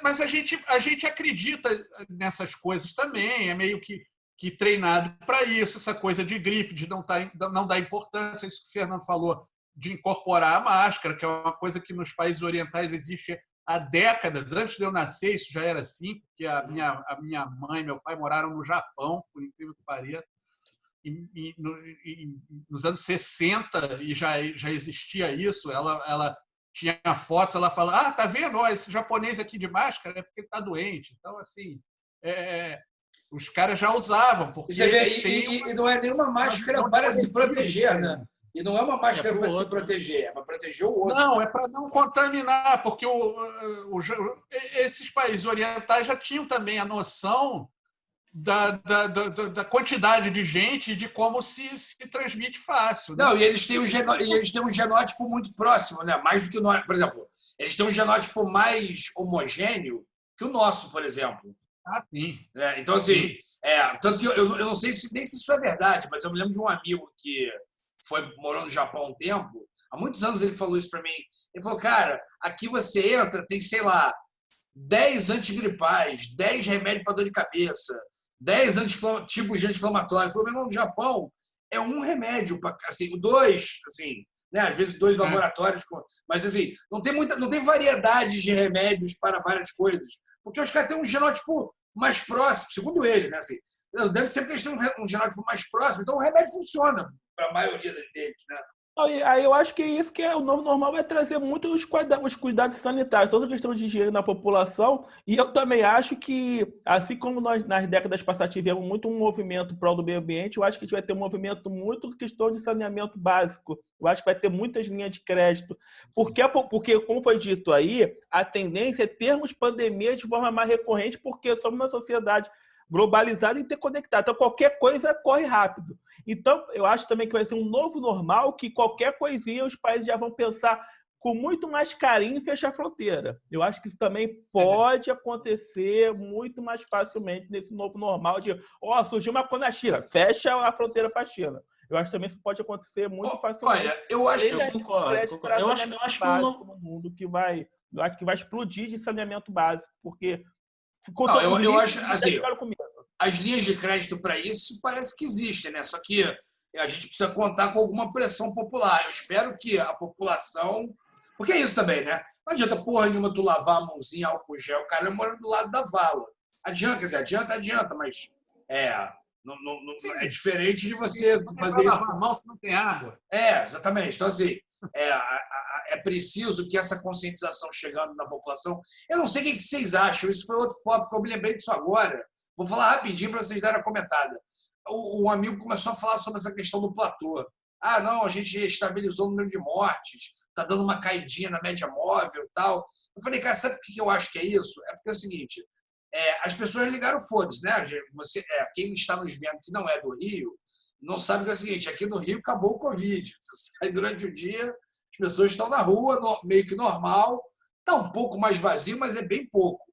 Speaker 4: Mas a gente acredita nessas coisas também, é meio que treinado para isso, essa coisa de gripe, de não dar importância, isso que o Fernando falou, de incorporar a máscara, que é uma coisa que nos países orientais existe há décadas. Antes de eu nascer, isso já era assim, porque a minha mãe e meu pai moraram no Japão, por incrível que pareça, nos anos 60, e já existia isso. Ela tinha fotos, ela fala, tá vendo? Ó, esse japonês aqui de máscara é porque está doente. Então, assim, os caras já usavam. Porque
Speaker 1: e não é nenhuma máscara para se proteger, né? E não é uma máscara para se proteger, é para proteger o outro.
Speaker 4: Não, é para não contaminar, porque esses países orientais já tinham também a noção da quantidade de gente e de como se transmite fácil. Né?
Speaker 1: Não, e eles têm um genótipo muito próximo, né? Mais do que nós. Por exemplo, eles têm um genótipo mais homogêneo que o nosso, por exemplo.
Speaker 4: Sim.
Speaker 1: Então, assim, tanto que eu não sei nem se isso é verdade, mas eu me lembro de um amigo que morou no Japão há um tempo. Há muitos anos ele falou isso para mim. Ele falou, cara, aqui você entra, tem, sei lá, 10 antigripais, 10 remédios para dor de cabeça, 10 tipos de anti-inflamatório. Ele falou, meu irmão, no Japão é um remédio, assim, 2, assim, né? Às vezes 2 laboratórios, mas assim, não tem variedade de remédios para várias coisas, porque os caras têm um genótipo mais próximo, segundo ele, né? Assim, deve ser porque eles têm um genótipo mais próximo, então o remédio funciona para a maioria deles, né?
Speaker 3: Aí eu acho que isso que é o novo normal, vai trazer muito os cuidados sanitários, toda a questão de higiene na população. E eu também acho que, assim como nós nas décadas passadas tivemos muito um movimento pró do meio ambiente, eu acho que a gente vai ter um movimento muito questão de saneamento básico. Eu acho que vai ter muitas linhas de crédito. Porque, como foi dito aí, a tendência é termos pandemias de forma mais recorrente, porque somos uma sociedade globalizada e interconectada. Então, qualquer coisa corre rápido. Então, eu acho também que vai ser um novo normal, que qualquer coisinha os países já vão pensar com muito mais carinho em fechar a fronteira. Eu acho que isso também pode acontecer muito mais facilmente nesse novo normal de, surgiu uma coisa na China, fecha a fronteira para a China. Eu acho que também isso pode acontecer muito facilmente.
Speaker 1: Olha, eu acho que
Speaker 2: eu concordo. Eu acho que
Speaker 3: no mundo que vai explodir de saneamento básico, porque
Speaker 1: eu acho assim, as linhas de crédito para isso parece que existem, né? Só que a gente precisa contar com alguma pressão popular. Eu espero que a população... Porque é isso também, né? Não adianta porra nenhuma tu lavar a mãozinha, álcool gel, o cara mora do lado da vala. Adianta, quer dizer, adianta, mas não, é diferente de você fazer isso.
Speaker 4: Lavar a mão se não tem água.
Speaker 1: Exatamente. Então, assim, é preciso que essa conscientização chegando na população... Eu não sei o que vocês acham, isso foi outro tópico, que eu me lembrei disso agora. Vou falar rapidinho para vocês darem a comentada. O amigo começou a falar sobre essa questão do platô. Não, a gente estabilizou o número de mortes, está dando uma caidinha na média móvel e tal. Eu falei, cara, sabe por que eu acho que é isso? É porque é o seguinte, as pessoas ligaram foda-se, né? Quem está nos vendo que não é do Rio, não sabe que é o seguinte, aqui no Rio acabou o Covid. Você sai durante o dia, as pessoas estão na rua, meio que normal, está um pouco mais vazio, mas é bem pouco.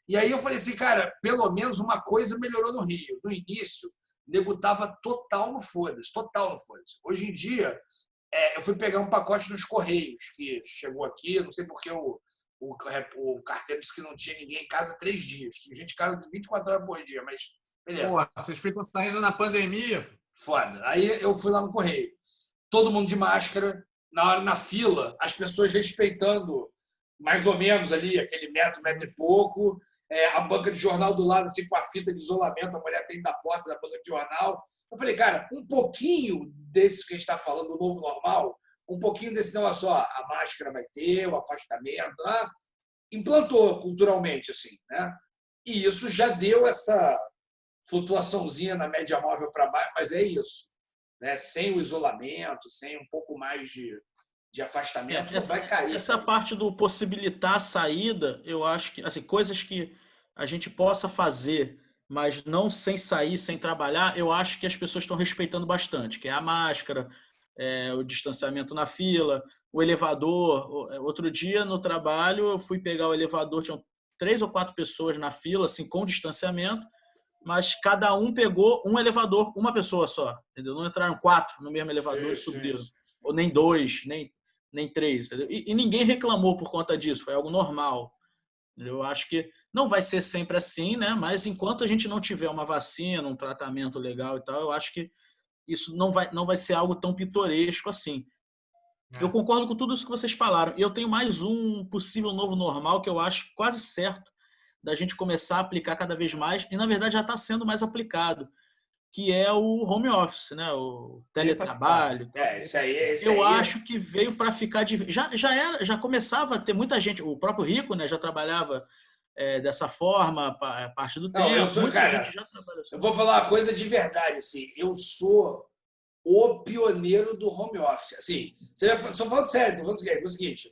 Speaker 1: E aí eu falei assim, cara, pelo menos uma coisa melhorou no Rio. No início, o nego estava total no foda-se. Hoje em dia, eu fui pegar um pacote nos Correios, que chegou aqui, não sei porque o carteiro disse que não tinha ninguém em casa 3 dias. Tinha gente em casa 24 horas por dia, mas beleza.
Speaker 4: Pô, vocês ficam saindo na pandemia.
Speaker 1: Foda. Aí eu fui lá no Correio. Todo mundo de máscara, na fila, as pessoas respeitando mais ou menos ali, aquele metro e pouco, a banca de jornal do lado, assim, com a fita de isolamento, a mulher tem da porta da banca de jornal. Eu falei, cara, um pouquinho desse que a gente está falando, do novo normal, um pouquinho desse, não é só a máscara vai ter, o afastamento, né? Implantou culturalmente, assim, né? E isso já deu essa flutuaçãozinha na média móvel para baixo, mas é isso, né? Sem o isolamento, sem um pouco mais de afastamento, vai cair.
Speaker 2: Essa parte do possibilitar a saída, eu acho que, assim, coisas que a gente possa fazer, mas não sem sair, sem trabalhar, eu acho que as pessoas estão respeitando bastante, que é a máscara, o distanciamento na fila, o elevador. Outro dia, no trabalho, eu fui pegar o elevador, tinham 3 ou 4 pessoas na fila, assim, com distanciamento, mas cada um pegou um elevador, uma pessoa só, entendeu? Não entraram 4 no mesmo elevador e subiram. Ou nem 2, nem 3. Entendeu? E ninguém reclamou por conta disso, foi algo normal. Eu acho que não vai ser sempre assim, né? Mas enquanto a gente não tiver uma vacina, um tratamento legal e tal, eu acho que isso não vai ser algo tão pitoresco assim. Eu concordo com tudo isso que vocês falaram. E eu tenho mais um possível novo normal que eu acho quase certo da gente começar a aplicar cada vez mais, e na verdade já está sendo mais aplicado, que é o home office, né? O teletrabalho.
Speaker 1: Esse aí.
Speaker 2: Eu acho que veio para ficar de... Já começava a ter muita gente, o próprio Rico, né, já trabalhava dessa forma, parte do tempo.
Speaker 1: Cara, gente já trabalha assim. Eu vou falar uma coisa de verdade, assim, eu sou o pioneiro do home office. Assim, só falando sério, tô falando o seguinte,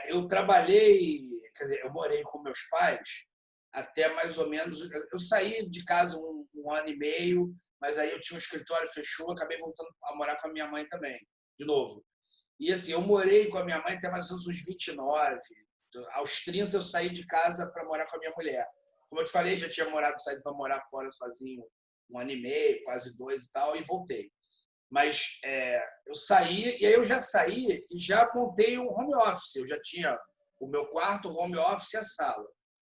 Speaker 1: eu trabalhei, quer dizer, eu morei com meus pais até mais ou menos... Eu saí de casa um ano e meio, mas aí eu tinha um escritório, fechou, acabei voltando a morar com a minha mãe também, de novo. E assim, eu morei com a minha mãe até mais ou menos uns 29. Aos 30 eu saí de casa para morar com a minha mulher. Como eu te falei, já tinha saído para morar fora sozinho um ano e meio, quase 2 e tal, e voltei. Mas eu saí, e aí eu já saí e já montei um home office. Eu já tinha o meu quarto, home office e a sala.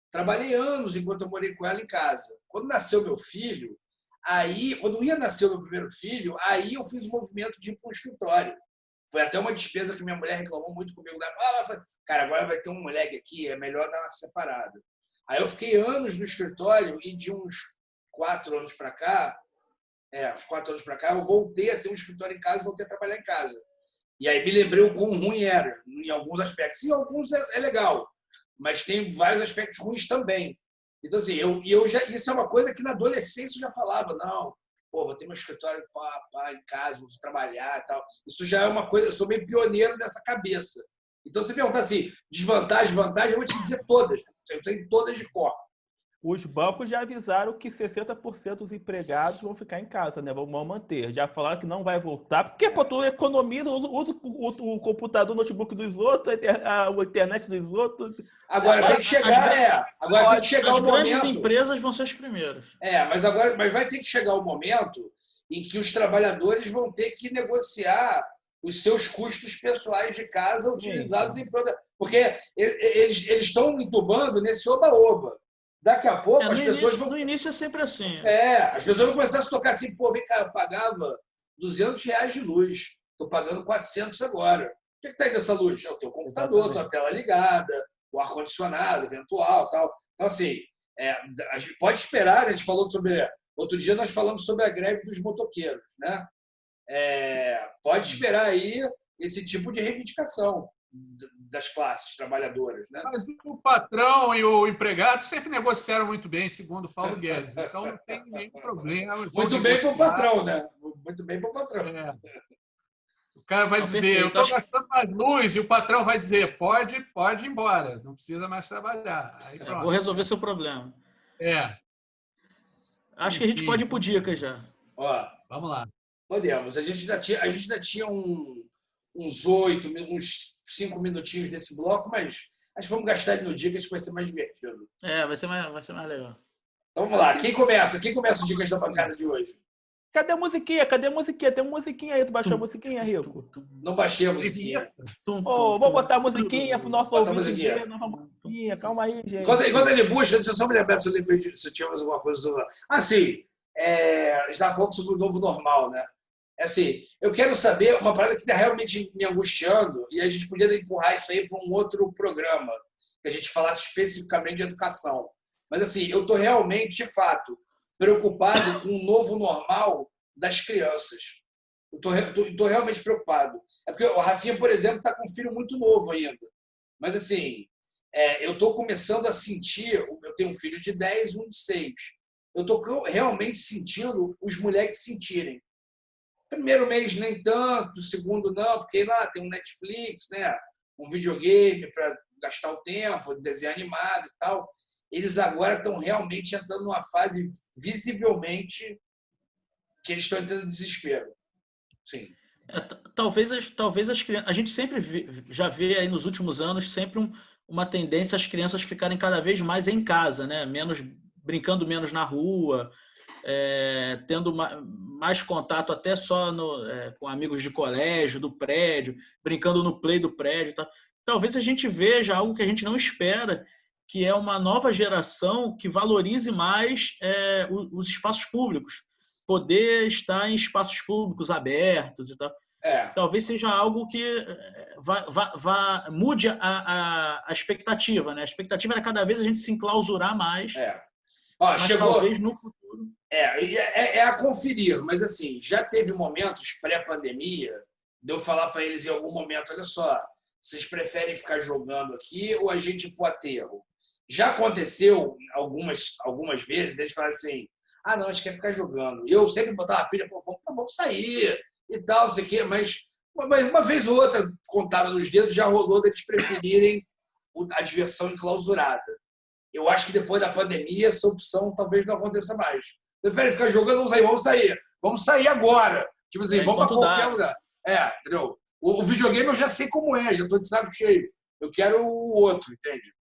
Speaker 1: Trabalhei anos enquanto eu morei com ela em casa. Quando nasceu meu filho, quando ia nascer o meu primeiro filho, aí eu fiz o movimento de ir para um escritório. Foi até uma despesa que minha mulher reclamou muito comigo. Cara, agora vai ter um moleque aqui, é melhor dar uma separada. Aí eu fiquei anos no escritório e de uns 4 anos para cá, eu voltei a ter um escritório em casa e voltei a trabalhar em casa. E aí me lembrei o quão ruim era, em alguns aspectos. E alguns é legal, mas tem vários aspectos ruins também. Então, assim, isso é uma coisa que na adolescência eu já falava, não, vou ter meu escritório em casa, vou trabalhar e tal. Isso já é uma coisa, eu sou meio pioneiro dessa cabeça. Então, se perguntar assim, desvantagem, vantagem, eu vou te dizer todas. Eu tenho todas de cor.
Speaker 3: Os bancos já avisaram que 60% dos empregados vão ficar em casa, né? Vão manter. Já falaram que não vai voltar. Porque, tu economiza, usa o computador, o notebook dos outros, a internet dos outros.
Speaker 1: Agora tem que chegar, Agora tem que chegar o momento...
Speaker 2: As grandes empresas vão ser as primeiras.
Speaker 1: Mas vai ter que chegar o momento em que os trabalhadores vão ter que negociar os seus custos pessoais de casa utilizados em produto. Porque eles estão entubando nesse oba-oba. Daqui a pouco as pessoas vão...
Speaker 2: No início é sempre assim.
Speaker 1: As pessoas vão começar a se tocar assim, vem cá, eu pagava R$200 de luz, estou pagando 400 agora. O que está aí dessa luz? É o teu computador, tua tela ligada, o ar-condicionado, eventual, tal. Então, assim, a gente pode esperar, a gente falou sobre... Outro dia nós falamos sobre a greve dos motoqueiros, né? Pode esperar aí esse tipo de reivindicação das classes trabalhadoras, né?
Speaker 4: Mas o patrão e o empregado sempre negociaram muito bem, segundo o Paulo Guedes. Então não tem nenhum problema.
Speaker 1: Muito bem para o patrão, né? Muito bem para o patrão.
Speaker 4: O cara vai dizer, eu estou gastando mais luz, e o patrão vai dizer, pode ir embora, não precisa mais trabalhar. Aí,
Speaker 2: vou resolver seu problema. Acho que a gente pode ir por dicas já.
Speaker 4: Vamos lá.
Speaker 1: Podemos. A gente ainda tinha uns 5 minutinhos desse bloco, mas acho que vamos gastar ele no dia, que acho que vai ser mais divertido.
Speaker 2: Vai ser mais legal.
Speaker 1: Então vamos lá. Quem começa? Quem começa o Dicas da Bancada de hoje?
Speaker 3: Cadê a musiquinha? Tem uma musiquinha aí. Tu baixou a musiquinha, Rico?
Speaker 1: Não baixei a musiquinha.
Speaker 3: Vou botar a musiquinha pro nosso ouvinte ver. Calma aí, gente.
Speaker 1: Enquanto ele busca, deixa eu só me lembrar se eu tinha mais alguma coisa sobre... Sim. A gente estava falando sobre o novo normal, né? Assim, eu quero saber uma parada que está realmente me angustiando, e a gente podia empurrar isso aí para um outro programa, que a gente falasse especificamente de educação. Mas, assim, eu estou realmente, de fato, preocupado com o novo normal das crianças. Eu estou realmente preocupado. É porque o Rafinha, por exemplo, está com um filho muito novo ainda. Mas, assim, eu estou começando a sentir... Eu tenho um filho de 10 um de 6. Eu estou realmente sentindo os moleques sentirem. Primeiro mês nem tanto, segundo não, porque lá tem um Netflix, né? Um videogame para gastar o tempo, desenho animado e tal. Eles agora estão realmente entrando numa fase visivelmente que eles estão entrando em desespero. Sim.
Speaker 2: Talvez as crianças... A gente sempre já vê aí nos últimos anos sempre uma tendência às crianças ficarem cada vez mais em casa, né? Brincando menos na rua, tendo mais contato até só com amigos de colégio, do prédio, brincando no play do prédio. Tá? Talvez a gente veja algo que a gente não espera, que é uma nova geração que valorize mais os espaços públicos, poder estar em espaços públicos abertos e tal. Talvez seja algo que mude a expectativa, né? A expectativa era cada vez a gente se enclausurar mais. Mas
Speaker 1: chegou...
Speaker 2: talvez no futuro...
Speaker 1: É a conferir, mas assim, já teve momentos pré-pandemia de eu falar para eles em algum momento, olha só, vocês preferem ficar jogando aqui ou a gente ir para o aterro? Já aconteceu algumas vezes eles falarem assim, não, a gente quer ficar jogando. E eu sempre botava a pilha, vamos sair e tal, não sei o quê, mas uma vez ou outra, contada nos dedos, já rolou deles preferirem a diversão enclausurada. Eu acho que depois da pandemia essa opção talvez não aconteça mais. Prefere ficar jogando, vamos sair agora. Tipo assim, vamos para qualquer lugar. Entendeu? O videogame eu já sei como é, já estou de saco cheio. Eu quero o outro, entende?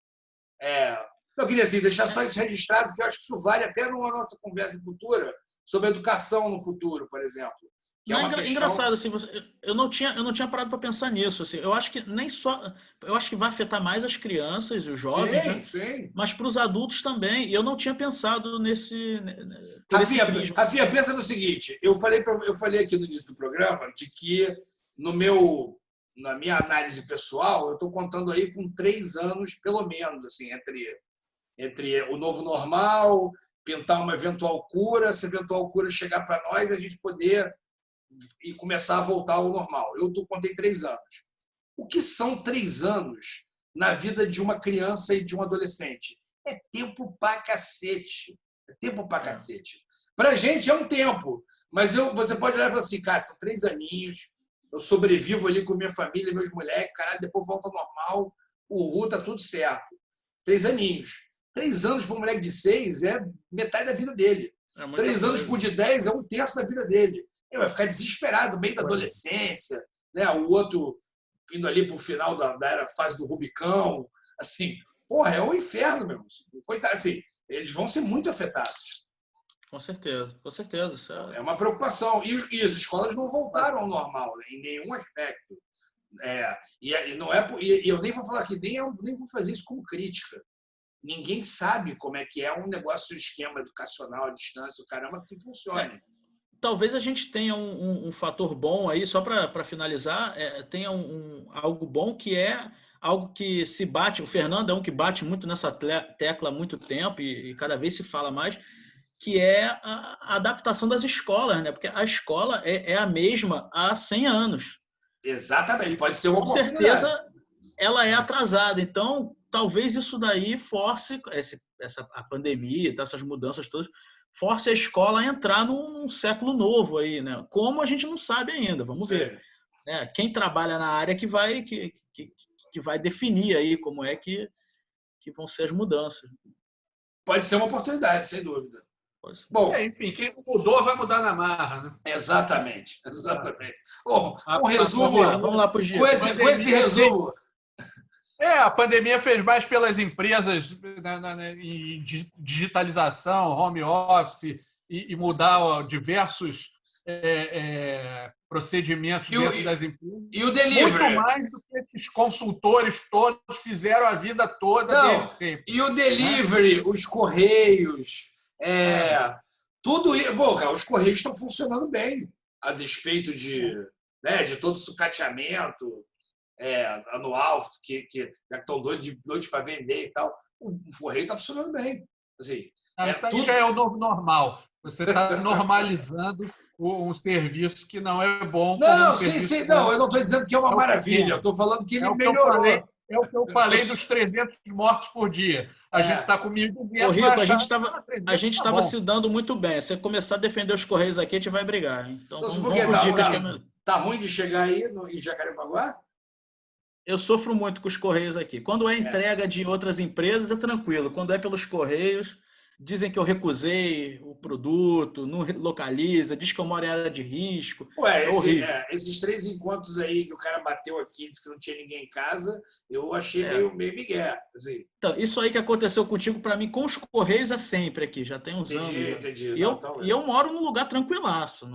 Speaker 1: Eu queria assim, deixar só isso registrado, porque eu acho que isso vale até numa nossa conversa futura sobre educação no futuro, por exemplo. Que
Speaker 2: não, engraçado, assim, eu não tinha parado para pensar nisso. Assim, eu acho que eu acho que vai afetar mais as crianças e os jovens, né?
Speaker 1: Sim.
Speaker 2: Mas para os adultos também. E eu não tinha pensado nesse
Speaker 1: Rafinha, pensa no seguinte, eu falei aqui no início do programa de que na minha análise pessoal, eu estou contando aí com 3 anos, pelo menos, assim, entre o novo normal, pintar uma eventual cura, se a eventual cura chegar para nós, a gente poder e começar a voltar ao normal. Eu contei 3 anos. O que são 3 anos na vida de uma criança e de um adolescente? É tempo pra cacete. Cacete. Pra gente é um tempo, mas você pode olhar e falar assim, cara, são 3 aninhos, eu sobrevivo ali com minha família, meus moleques, caralho, depois volta ao normal, o Ru tá tudo certo. 3 aninhos. 3 anos para um moleque de 6 é metade da vida dele. 3 anos por de 10 é 1/3 da vida dele. Ele vai ficar desesperado no meio da adolescência, né? O outro indo ali para o final da fase do Rubicão. Assim, porra, é um inferno mesmo. Coitado, assim, eles vão ser muito afetados.
Speaker 2: Com certeza.
Speaker 1: É uma preocupação. E as escolas não voltaram ao normal, né? Em nenhum aspecto. E eu nem vou falar aqui, nem vou fazer isso como crítica. Ninguém sabe como é que é um negócio, um esquema educacional à distância, o caramba, que funcione.
Speaker 2: Talvez a gente tenha um fator bom aí, só para finalizar, tenha algo bom que é algo que se bate, o Fernando é um que bate muito nessa tecla há muito tempo e cada vez se fala mais, que é a adaptação das escolas, né? Porque a escola é a mesma há 100 anos.
Speaker 1: Exatamente, pode ser uma oportunidade.
Speaker 2: Com certeza ela é atrasada, então talvez isso daí force, a pandemia, essas mudanças todas, force a escola a entrar num século novo aí, né? Como a gente não sabe ainda, vamos ver. Quem trabalha na área que vai definir aí como é que vão ser as mudanças.
Speaker 1: Pode ser uma oportunidade, sem dúvida.
Speaker 4: Bom, enfim, quem mudou vai mudar na marra, né?
Speaker 1: Exatamente. Bom, um resumo.
Speaker 2: Vamos lá pro Giro.
Speaker 1: Com esse resumo.
Speaker 4: A pandemia fez mais pelas empresas em digitalização, home office e mudar diversos procedimentos dentro das empresas.
Speaker 1: E o delivery.
Speaker 4: Muito mais do que esses consultores todos fizeram a vida toda deles sempre.
Speaker 1: E o delivery, os correios, tudo isso. Bom, cara, os correios estão funcionando bem, a despeito de todo o sucateamento anual, que já estão doidos para vender e tal. O correio está funcionando bem. Assim,
Speaker 4: Isso aí já é o novo normal. Você está normalizando um serviço que não é bom.
Speaker 1: Não, sim. Não, eu não estou dizendo que é uma maravilha. Eu estou falando que ele melhorou.
Speaker 4: É o que eu falei dos 300 mortos por dia. A gente está com 1.200.
Speaker 2: Ô, Rico, a gente
Speaker 4: tá
Speaker 2: estava se dando muito bem. Se começar a defender os Correios aqui, a gente vai brigar. Então,
Speaker 1: vamos tá ruim de chegar aí em Jacarepaguá?
Speaker 2: Eu sofro muito com os Correios aqui. Quando é entrega de outras empresas, é tranquilo. Quando é pelos Correios, dizem que eu recusei o produto, não localiza, diz que eu moro em área de risco.
Speaker 1: Esses 3 encontros aí que o cara bateu aqui, disse que não tinha ninguém em casa, eu achei meio migué. Assim.
Speaker 2: Então, isso aí que aconteceu contigo, para mim, com os Correios é sempre aqui, já tem uns anos.
Speaker 1: Entendi.
Speaker 2: E eu moro num lugar tranquilaço.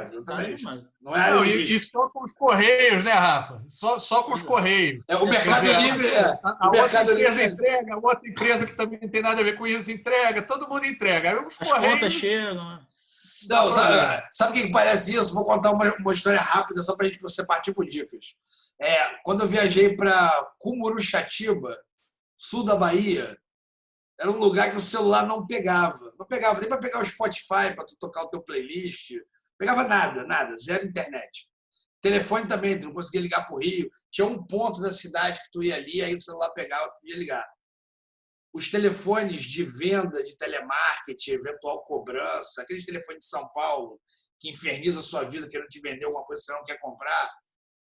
Speaker 1: Exatamente.
Speaker 4: Não é área de risco. E só com os Correios, né, Rafa? Só com os Correios.
Speaker 1: O Mercado Livre.
Speaker 4: A outra empresa que também não tem nada a ver com isso entrega. Todo mundo entrega.
Speaker 2: As contas chegam.
Speaker 1: Não, sabe o que parece isso? Vou contar uma história rápida só para você partir por dicas. Quando eu viajei para Cumuruxatiba, sul da Bahia, era um lugar que o celular não pegava. Não pegava nem para pegar o Spotify, para tu tocar o teu playlist. Pegava nada, zero internet. Telefone também, tu não conseguia ligar para o Rio. Tinha um ponto da cidade que tu ia ali, aí o celular pegava, tu ia ligar. Os telefones de venda, de telemarketing, eventual cobrança, aqueles telefones de São Paulo que infernizam a sua vida querendo te vender alguma coisa que você não quer comprar,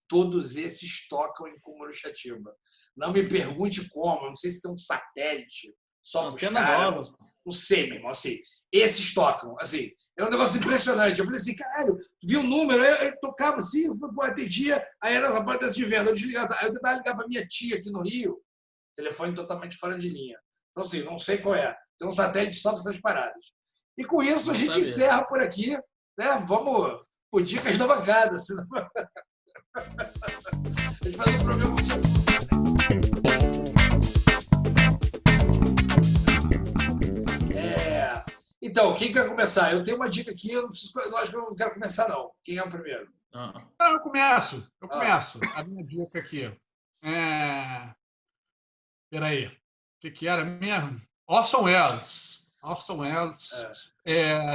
Speaker 1: todos esses tocam em Cumuruxatiba. Não me pergunte como, não sei se tem um satélite só para os caras. Não sei, meu irmão. Assim, esses tocam. Assim, é um negócio impressionante. Eu falei assim, caralho, viu o número? Eu tocava assim, eu atendia, aí era a porta de venda. Eu tentava ligar para minha tia aqui no Rio, telefone totalmente fora de linha. Então, assim, não sei qual é. Tem um satélite só para essas paradas. E com isso, a gente encerra por aqui. Né? Vamos por dicas da bancada. Senão... a gente faz um programa disso. Então, quem quer começar? Eu tenho uma dica aqui, eu acho que eu não quero começar, não. Quem é o primeiro?
Speaker 4: Eu começo. A minha dica aqui. Peraí. O que era mesmo? Orson Welles.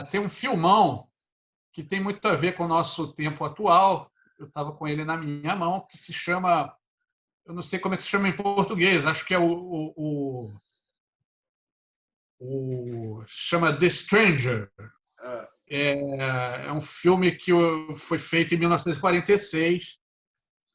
Speaker 4: Tem um filmão que tem muito a ver com o nosso tempo atual. Eu estava com ele na minha mão, que se chama... Eu não sei como é que se chama em português. Acho que é chama The Stranger. É um filme que foi feito em 1946,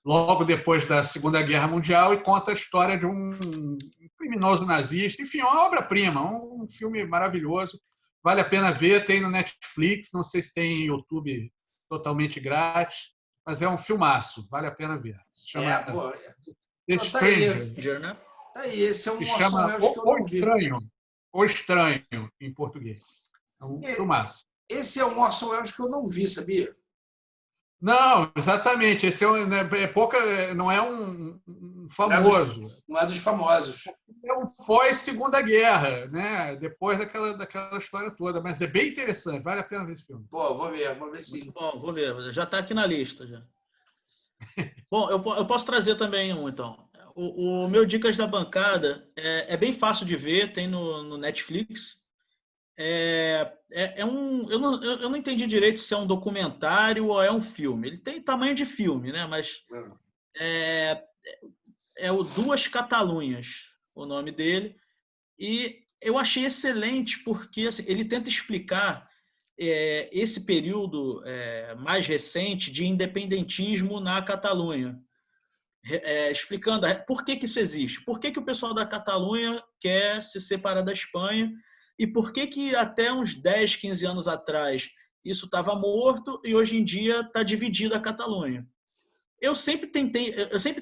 Speaker 4: logo depois da Segunda Guerra Mundial, e conta a história de um criminoso nazista. Enfim, uma obra-prima, um filme maravilhoso. Vale a pena ver, tem no Netflix, não sei se tem no YouTube totalmente grátis, mas é um filmaço, vale a pena ver. Se chama The Stranger,
Speaker 1: né? Esse é um
Speaker 4: O Estranho, em português. É um filmaço.
Speaker 1: Esse é um Orson Welles que eu não vi, sabia?
Speaker 4: Não, exatamente. Esse não é um famoso.
Speaker 1: Não é dos famosos.
Speaker 4: É um pós-Segunda Guerra, né? Depois daquela história toda. Mas é bem interessante, vale a pena ver esse filme.
Speaker 1: Pô, vou ver sim.
Speaker 2: Muito bom, vou ver. Já está aqui na lista. Já. Bom, eu posso trazer também um, então. O meu Dicas da Bancada é bem fácil de ver, tem no Netflix. Eu não entendi direito se é um documentário ou é um filme. Ele tem tamanho de filme, né? Mas é o Duas Catalunhas, o nome dele. E eu achei excelente porque assim, ele tenta explicar esse período mais recente de independentismo na Catalunha. Explicando por que isso existe, por que o pessoal da Catalunha quer se separar da Espanha e por que até uns 10, 15 anos atrás isso estava morto e hoje em dia está dividida a Catalunha. Eu sempre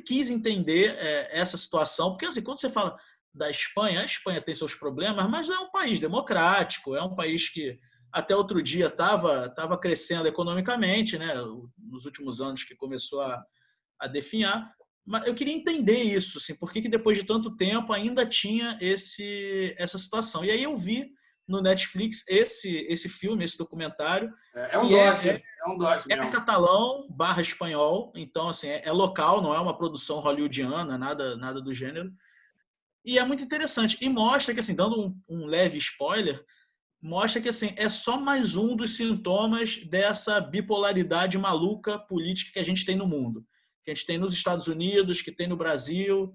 Speaker 2: quis entender essa situação, porque assim, quando você fala da Espanha, a Espanha tem seus problemas, mas é um país democrático, é um país que até outro dia estava crescendo economicamente, né, nos últimos anos que começou a definhar. Mas eu queria entender isso, assim, por que depois de tanto tempo ainda tinha essa situação. E aí eu vi no Netflix esse filme, esse documentário.
Speaker 1: É um doc.
Speaker 2: É catalão / espanhol, então assim, é local, não é uma produção hollywoodiana, nada do gênero. E é muito interessante. E mostra que, assim, dando um leve spoiler, mostra que assim, é só mais um dos sintomas dessa bipolaridade maluca política que a gente tem no mundo. Que a gente tem nos Estados Unidos, que tem no Brasil,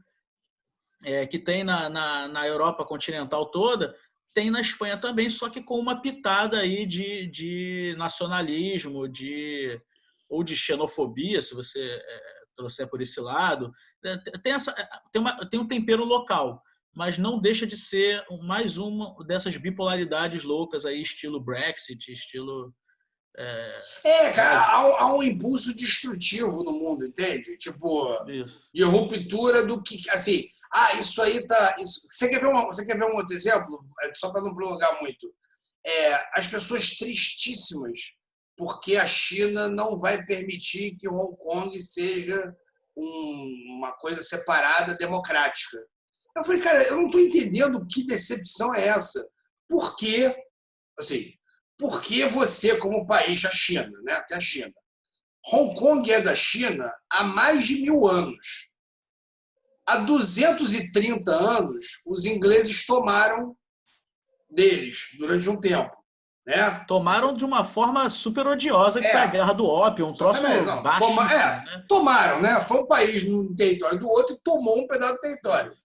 Speaker 2: que tem na Europa continental toda, tem na Espanha também, só que com uma pitada aí de nacionalismo, ou de xenofobia, se você trouxer por esse lado. Tem um tempero local, mas não deixa de ser mais uma dessas bipolaridades loucas aí, estilo Brexit, estilo...
Speaker 1: Cara, há um impulso destrutivo no mundo, entende? Tipo,
Speaker 2: Isso.
Speaker 1: de ruptura do que, assim, isso aí tá... Você quer ver um outro exemplo? Só para não prolongar muito. As pessoas tristíssimas porque a China não vai permitir que Hong Kong seja uma coisa separada, democrática. Eu falei, cara, eu não estou entendendo que decepção é essa. Por quê? Assim, porque você, como país, a China, né? Até a China. Hong Kong é da China há mais de 1000 anos. Há 230 anos, os ingleses tomaram deles durante um tempo. Né?
Speaker 2: Tomaram de uma forma super odiosa, que foi a Guerra do Ópio, um troço baixíssimo. Né?
Speaker 1: Tomaram, né? Foi um país num território do outro e tomou um pedaço do território.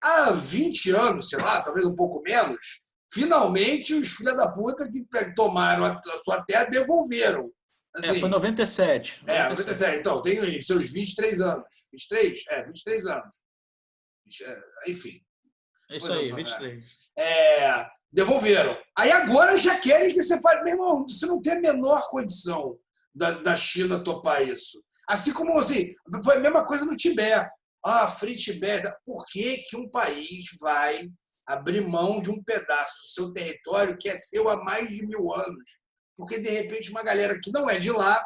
Speaker 1: Há 20 anos, sei lá, talvez um pouco menos, finalmente os filhos da puta que tomaram a sua terra devolveram. Assim,
Speaker 2: foi 97.
Speaker 1: 97. Então, tem seus 23 anos. 23? 23 anos. Enfim.
Speaker 2: É isso aí, 23.
Speaker 1: Devolveram. Aí agora já querem que separe. Meu irmão, você não tem a menor condição da China topar isso. Assim como assim, foi a mesma coisa no Tibete. Free Tibete. Por que um país vai abrir mão de um pedaço do seu território que é seu há mais de 1000 anos? Porque, de repente, uma galera que não é de lá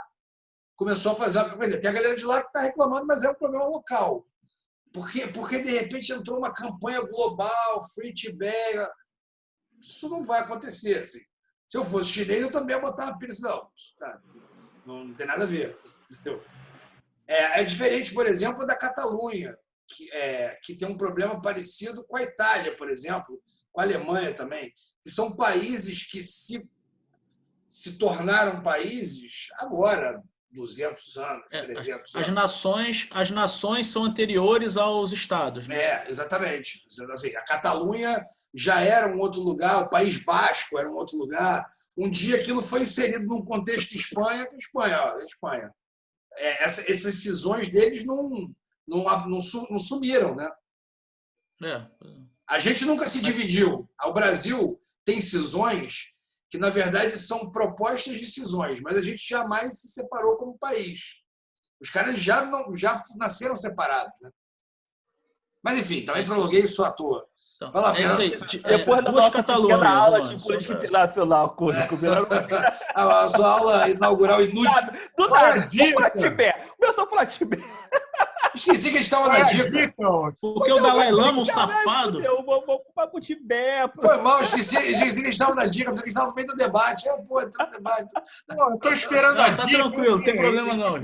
Speaker 1: começou a fazer uma coisa. Tem a galera de lá que está reclamando, mas é um problema local. Porque, de repente, entrou uma campanha global, Free Tibete. Isso não vai acontecer. Assim. Se eu fosse chinês, eu também ia botar uma pilha. Não tem nada a ver. Entendeu? É diferente, por exemplo, da Catalunha, que tem um problema parecido com a Itália, por exemplo, com a Alemanha também, que são países que se tornaram países agora, 200 anos, 300 anos.
Speaker 2: As nações são anteriores aos estados. Né?
Speaker 1: Exatamente. Assim, a Catalunha já era um outro lugar, o País Basco era um outro lugar. Um dia aquilo foi inserido num contexto de Espanha. Essas cisões deles não sumiram, né? A gente nunca se dividiu. O Brasil tem cisões que, na verdade, são propostas de cisões, mas a gente jamais se separou como país. Os caras já nasceram separados, né? Mas, enfim, também prolonguei isso à toa.
Speaker 2: Então,
Speaker 1: vai lá, Fernando.
Speaker 3: Depois da nossa pequena aula de política internacional.
Speaker 1: A sua aula inaugural inútil.
Speaker 3: Do nada, começou a falar Tibete.
Speaker 1: Esqueci que a gente estava na dica.
Speaker 2: Porque o Dalai Lama, um safado...
Speaker 3: Vou ocupar com o Tibete.
Speaker 1: Foi mal, esqueci que a gente estava na dica, porque a gente estava no meio do debate. Entrou no debate.
Speaker 4: Não, eu estou esperando a dica.
Speaker 2: Tá tranquilo, não tem problema não.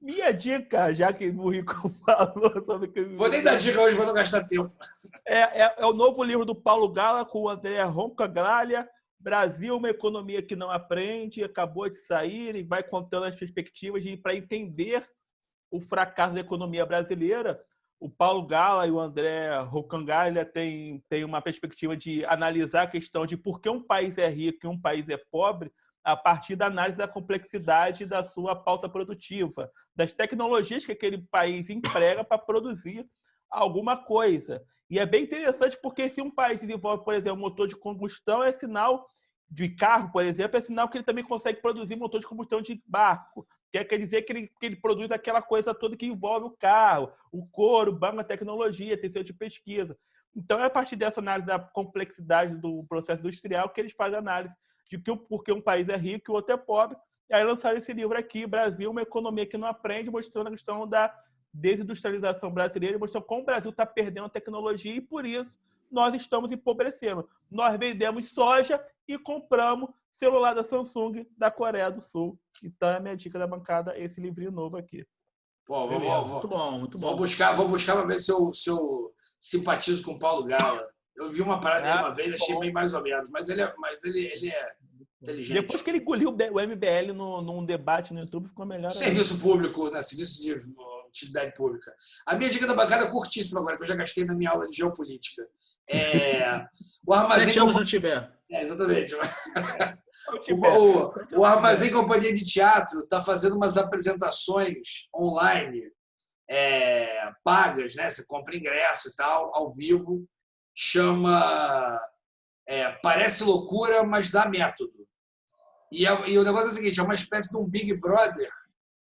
Speaker 3: Minha dica, já que o Rico falou sobre...
Speaker 1: Vou nem dar dica hoje para não gastar tempo.
Speaker 3: É o novo livro do Paulo Gala com o André Roncaglia, Brasil, uma economia que não aprende, acabou de sair e vai contando as perspectivas para entender o fracasso da economia brasileira. O Paulo Gala e o André Roncaglia têm uma perspectiva de analisar a questão de por que um país é rico e um país é pobre, a partir da análise da complexidade da sua pauta produtiva, das tecnologias que aquele país emprega para produzir alguma coisa. E é bem interessante porque se um país desenvolve, por exemplo, motor de combustão, é sinal de carro, por exemplo, é sinal que ele também consegue produzir motor de combustão de barco. Quer dizer que ele produz aquela coisa toda que envolve o carro, o couro, o banco, a tecnologia, tem seu de pesquisa. Então, é a partir dessa análise da complexidade do processo industrial que eles fazem análise de porque um país é rico e o outro é pobre. E aí lançaram esse livro aqui, Brasil, uma economia que não aprende, mostrando a questão da desindustrialização brasileira e mostrando como o Brasil está perdendo a tecnologia e, por isso, nós estamos empobrecendo. Nós vendemos soja e compramos celular da Samsung da Coreia do Sul. Então, é a minha dica da bancada, esse livrinho novo aqui.
Speaker 1: Pô,
Speaker 2: Muito bom, muito bom.
Speaker 1: Vou buscar para ver se eu simpatizo com o Paulo Gala. Eu vi uma parada dele uma vez, achei meio mais ou menos, mas ele é inteligente.
Speaker 3: Depois que ele engoliu o MBL num debate no YouTube, ficou melhor.
Speaker 1: Serviço público, né? Serviço de utilidade pública. A minha dica da bancada é curtíssima agora, que eu já gastei na minha aula de geopolítica. O Armazém...
Speaker 2: 7 anos não tiver.
Speaker 1: Exatamente. O Armazém Companhia de Teatro está fazendo umas apresentações online pagas, né? Você compra ingresso e tal, ao vivo. Chama Parece Loucura, mas há método. E o negócio é o seguinte, é uma espécie de um Big Brother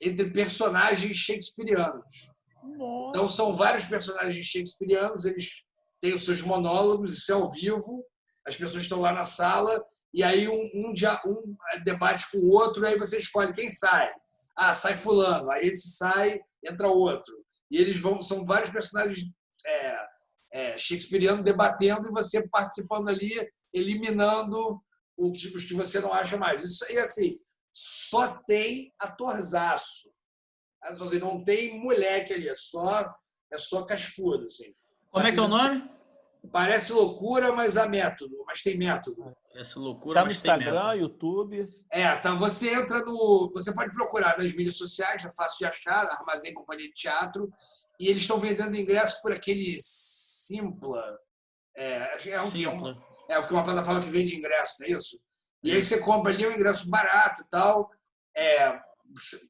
Speaker 1: entre personagens shakespearianos.
Speaker 3: Nossa.
Speaker 1: Então, são vários personagens shakespearianos, eles têm os seus monólogos, isso é ao vivo, as pessoas estão lá na sala, e aí um debate com o outro, e aí você escolhe quem sai. Ah, sai fulano, aí esse sai, entra outro. E eles são vários personagens shakespearianos debatendo, e você participando ali, eliminando os que você não acha mais. Isso aí, assim, só tem atorzaço. Assim, não tem moleque ali, é só cascudo. Assim.
Speaker 2: Como é que é o nome?
Speaker 1: Parece loucura, mas há método. Mas tem método.
Speaker 2: Parece loucura, mas tem método.
Speaker 3: Tá no Instagram, YouTube.
Speaker 1: Tá. Você entra no... Você pode procurar nas mídias sociais, é fácil de achar, Armazém Companhia de Teatro, e eles estão vendendo ingressos por aquele Simpla. Porque uma plataforma que vende ingresso, não é isso? E aí você compra ali um ingresso barato e tal.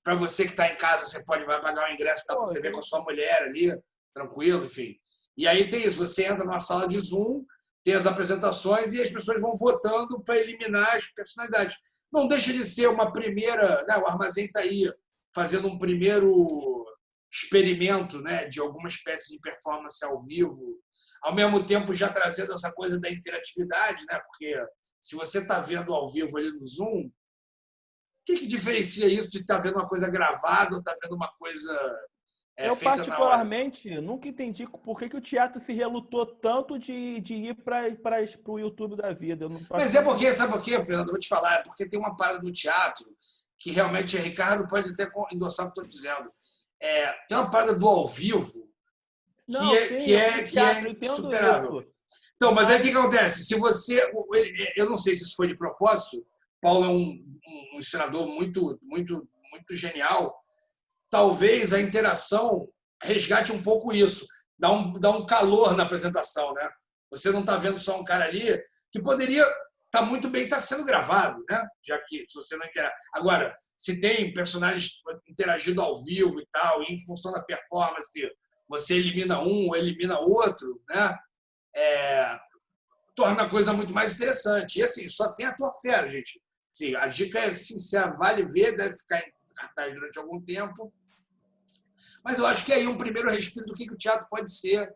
Speaker 1: Para você que está em casa, você vai pagar um ingresso para você ver com a sua mulher ali, tranquilo, enfim. E aí tem isso, você entra numa sala de Zoom, tem as apresentações e as pessoas vão votando para eliminar as personalidades. Não deixa de ser uma primeira... Né, o Armazém está aí fazendo um primeiro experimento, né, de alguma espécie de performance ao vivo, ao mesmo tempo já trazendo essa coisa da interatividade, né, porque se você está vendo ao vivo ali no Zoom, o que diferencia isso de estar vendo uma coisa gravada ou estar vendo uma coisa
Speaker 3: eu, particularmente, nunca entendi por que o teatro se relutou tanto de ir para o YouTube da vida.
Speaker 1: Mas sabe por quê, Fernando? Eu vou te falar, é porque tem uma parada no teatro que realmente o Ricardo pode até endossar o que eu estou dizendo. Tem uma parada do ao vivo que é insuperável. Então, mas aí o que acontece? Se você... Eu não sei se isso foi de propósito, Paulo é um ensinador muito, muito, muito genial. Talvez a interação resgate um pouco isso, dá um calor na apresentação, né? Você não está vendo só um cara ali que poderia muito bem estar sendo gravado, né? Já que se você não interage. Agora, se tem personagens interagindo ao vivo e tal, e em função da performance, você elimina um ou elimina outro, né? Torna a coisa muito mais interessante. E assim, só tem ator fera, gente. Sim, a dica é sincera, vale ver, deve ficar em cartaz durante algum tempo. Mas eu acho que é aí um primeiro respiro do que o teatro pode ser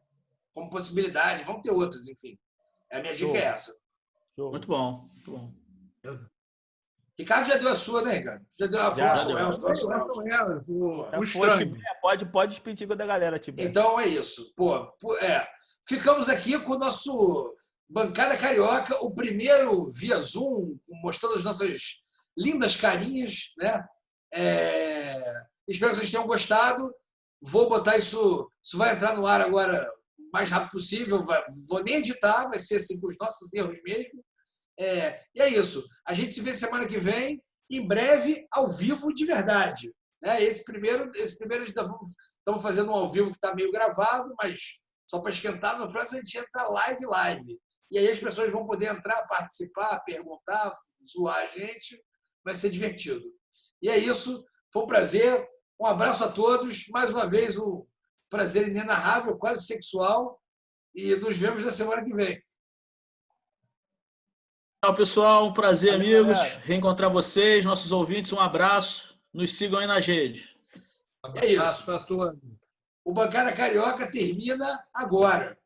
Speaker 1: como possibilidade. Vão ter outras, enfim. A minha dica é essa.
Speaker 2: Muito bom, muito bom.
Speaker 1: Ricardo já deu a sua, né, Ricardo? Já deu a sua.
Speaker 3: Pode despedir da galera, Tibé.
Speaker 1: Então é isso. Ficamos aqui com o nosso Bancada Carioca, o primeiro via Zoom, mostrando as nossas lindas carinhas, né? Espero que vocês tenham gostado. Vou botar isso vai entrar no ar agora o mais rápido possível. Vou nem editar, vai ser assim com os nossos erros mesmo. E é isso. A gente se vê semana que vem, em breve, ao vivo de verdade. Né? Esse primeiro estamos fazendo um ao vivo que está meio gravado, mas só para esquentar. No próximo a gente entra live. E aí as pessoas vão poder entrar, participar, perguntar, zoar a gente. Vai ser divertido. E é isso. Foi um prazer. Um abraço a todos. Mais uma vez, um prazer inenarrável, quase sexual. E nos vemos na semana que vem.
Speaker 2: Tchau, pessoal. Um prazer, amigos. Reencontrar vocês, nossos ouvintes. Um abraço. Nos sigam aí nas redes.
Speaker 1: É isso. O Bancada Carioca termina agora.